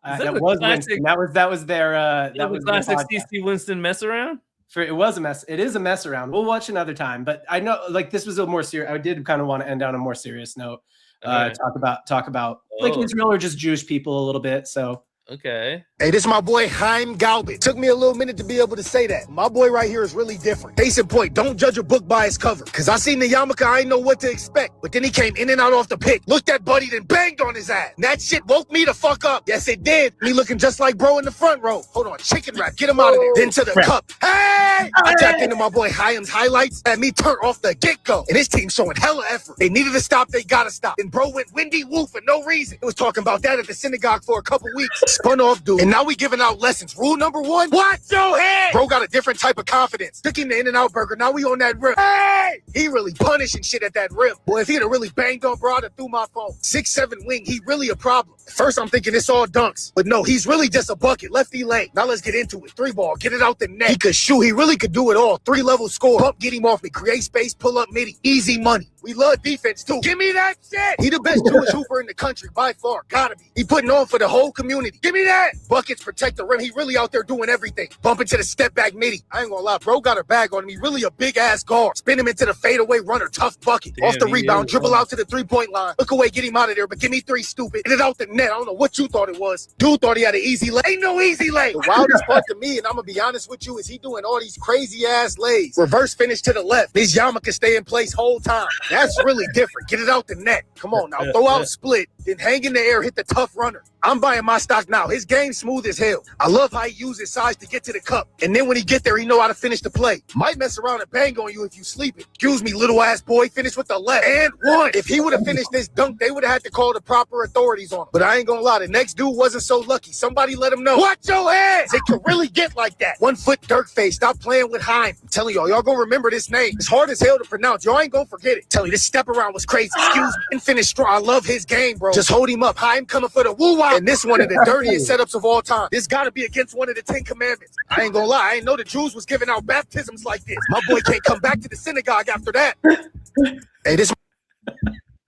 That was Winston. That was their that was classic CC Winston mess around. It was a mess. It is a mess around. We'll watch another time. But I know, this was a more serious. I did kind of want to end on a more serious note. Talk about Israel or just Jewish people a little bit. So. Okay. Hey, this is my boy Chaim Galbin. Took me a little minute to be able to say that. My boy right here is really different. Case in point, don't judge a book by its cover. Cause I seen the yarmulke, I didn't know what to expect. But then he came in and out off the pick, looked at Buddy, then banged on his ass. And that shit woke me the fuck up. Yes, it did. Me looking just like bro in the front row. Hold on, chicken wrap, get him out of there. Then to the cup. Hey! I tapped into my boy Chaim's highlights, had me turn off the get-go. And his team showing hella effort. They needed to stop, they gotta stop. And bro went windy woo for no reason. He was talking about that at the synagogue for a couple weeks. Spun off, dude. And now we giving out lessons. Rule number 1, watch your head. Bro got a different type of confidence. Took him the In-N-Out burger. Now we on that rim. Hey! He really punishing shit at that rim. Boy, if he'd have really banged on bro, I'd have threw my phone. 6'7" wing, he really a problem. At first I'm thinking it's all dunks. But no, he's really just a bucket. Lefty lane. Now let's get into it. 3 ball, get it out the net. He could shoot. He really could do it all. 3-level score. Bump, get him off me. Create space, pull up midi. Easy money. We love defense too. Give me that shit. He the best Jewish hooper in the country by far. Gotta be. He putting on for the whole community. Give me that. Buckets, protect the rim. He really out there doing everything. Bump into the step back midi. I ain't gonna lie, bro got a bag on him. He really a big ass guard. Spin him into the fadeaway runner. Tough bucket. Damn, off the rebound, dribble out to the 3-point line. Look away, get him out of there, but give me 3 stupid. Get it out the net. I don't know what you thought it was. Dude thought he had an easy lay. Ain't no easy lay. The wildest part to me, and I'm gonna be honest with you, is he doing all these crazy ass lays. Reverse finish to the left. His yarmulke stay in place whole time. That's really different. Get it out the net. Come on now. Throw out split. then hang in the air, hit the tough runner. I'm buying my stock now. His game smooth as hell. I love how he uses his size to get to the cup. And then when he get there, he know how to finish the play. Might mess around and bang on you if you sleeping. Excuse me, little ass boy, finish with the left. And one. If he would have finished this dunk, they would have had to call the proper authorities on him. But I ain't gonna lie, the next dude wasn't so lucky. Somebody let him know. Watch your hands. It can really get like that. 1 foot dirt face. Stop playing with Heim. I'm telling y'all gonna remember this name. It's hard as hell to pronounce. Y'all ain't gonna forget it. Tell you, this step around was crazy. Excuse me. Infinite straw. I love his game, bro. Just hold him up. Heim coming for the woo-wah. And this one of the dirtiest setups of all time. This gotta be against one of the 10 commandments. I ain't gonna lie. I ain't know the Jews was giving out baptisms like this. My boy can't come back to the synagogue after that. Hey, this.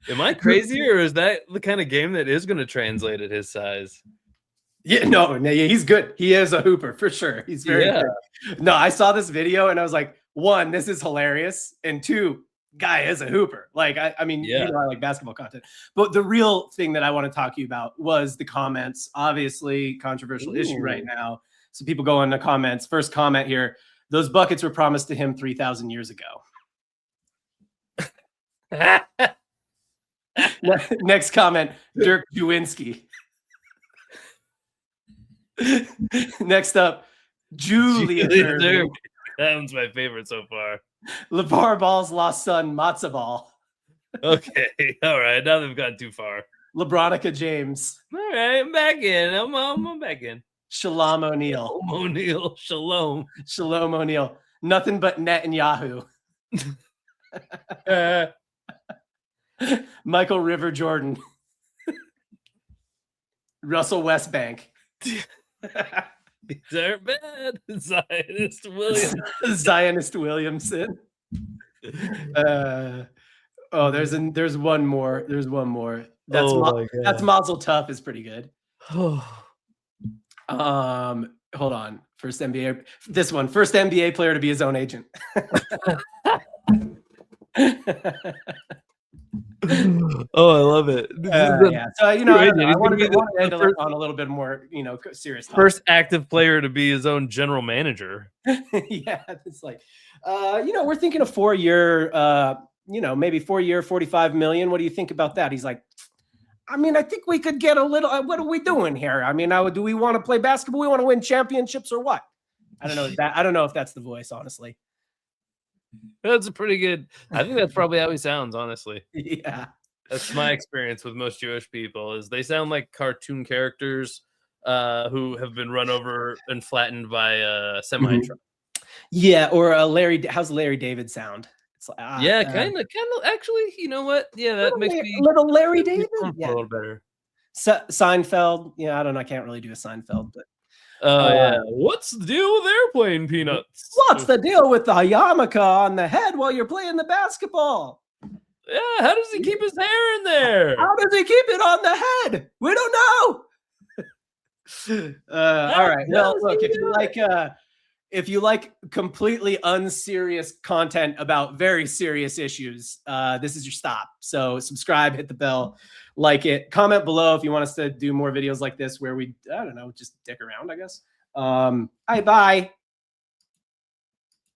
Am I crazy, or is that the kind of game that is going to translate at his size? Yeah, no, he's good. He is a hooper for sure. He's very good. No, I saw this video and I was like, 1, this is hilarious, and 2, guy is a hooper. Like, I mean, you know, I like basketball content, but the real thing that I want to talk to you about was the comments. Obviously, controversial issue right now. So people go in the comments. First comment here: those buckets were promised to him 3,000 years ago. Next comment: Dirk Nowinski. Next up, Julius Erving. That one's my favorite so far. LeVar Ball's lost son, Matzo Ball. Okay, all right. Now they've gone too far. LeBronica James. All right, I'm back in. I'm back in. Shalom O'Neal. Shalom. Shalom O'Neal. Nothing but Netanyahu. Michael River Jordan. Russell Westbank. These aren't bad. Zionist Williams. Zionist Williamson. There's one more. There's one more. That's Mazel Tov is pretty good. Hold on. First NBA player to be his own agent. Oh, I love it. Yeah. So, you know, I want to end on a little bit more, you know, serious topic. First active player to be his own general manager. Yeah. It's like, you know, we're thinking a 4-year, you know, maybe 4-year, 45 million. What do you think about that? He's like, I mean, I think we could get a little, what are we doing here? I mean, do we want to play basketball? We want to win championships or what? I don't know. I don't know if that's the voice, honestly. That's a pretty good. I think that's probably how he sounds, honestly. Yeah. That's my experience with most Jewish people is they sound like cartoon characters who have been run over and flattened by a semi-truck. Yeah, or how's Larry David sound? It's like, yeah, kind of. Actually, you know what? Yeah, that makes me little Larry David. Yeah. A little better. Seinfeld. Yeah, I don't know. I can't really do a Seinfeld, but. Yeah. What's the deal with airplane peanuts? What's the deal with the yarmulke on the head while you're playing the basketball? Yeah, how does he keep his hair in there? How does he keep it on the head? We don't know. All right. Well, look, if you like completely unserious content about very serious issues, this is your stop. So subscribe, hit the bell, like it, comment below if you want us to do more videos like this where we, I don't know, just dick around, I guess. Bye.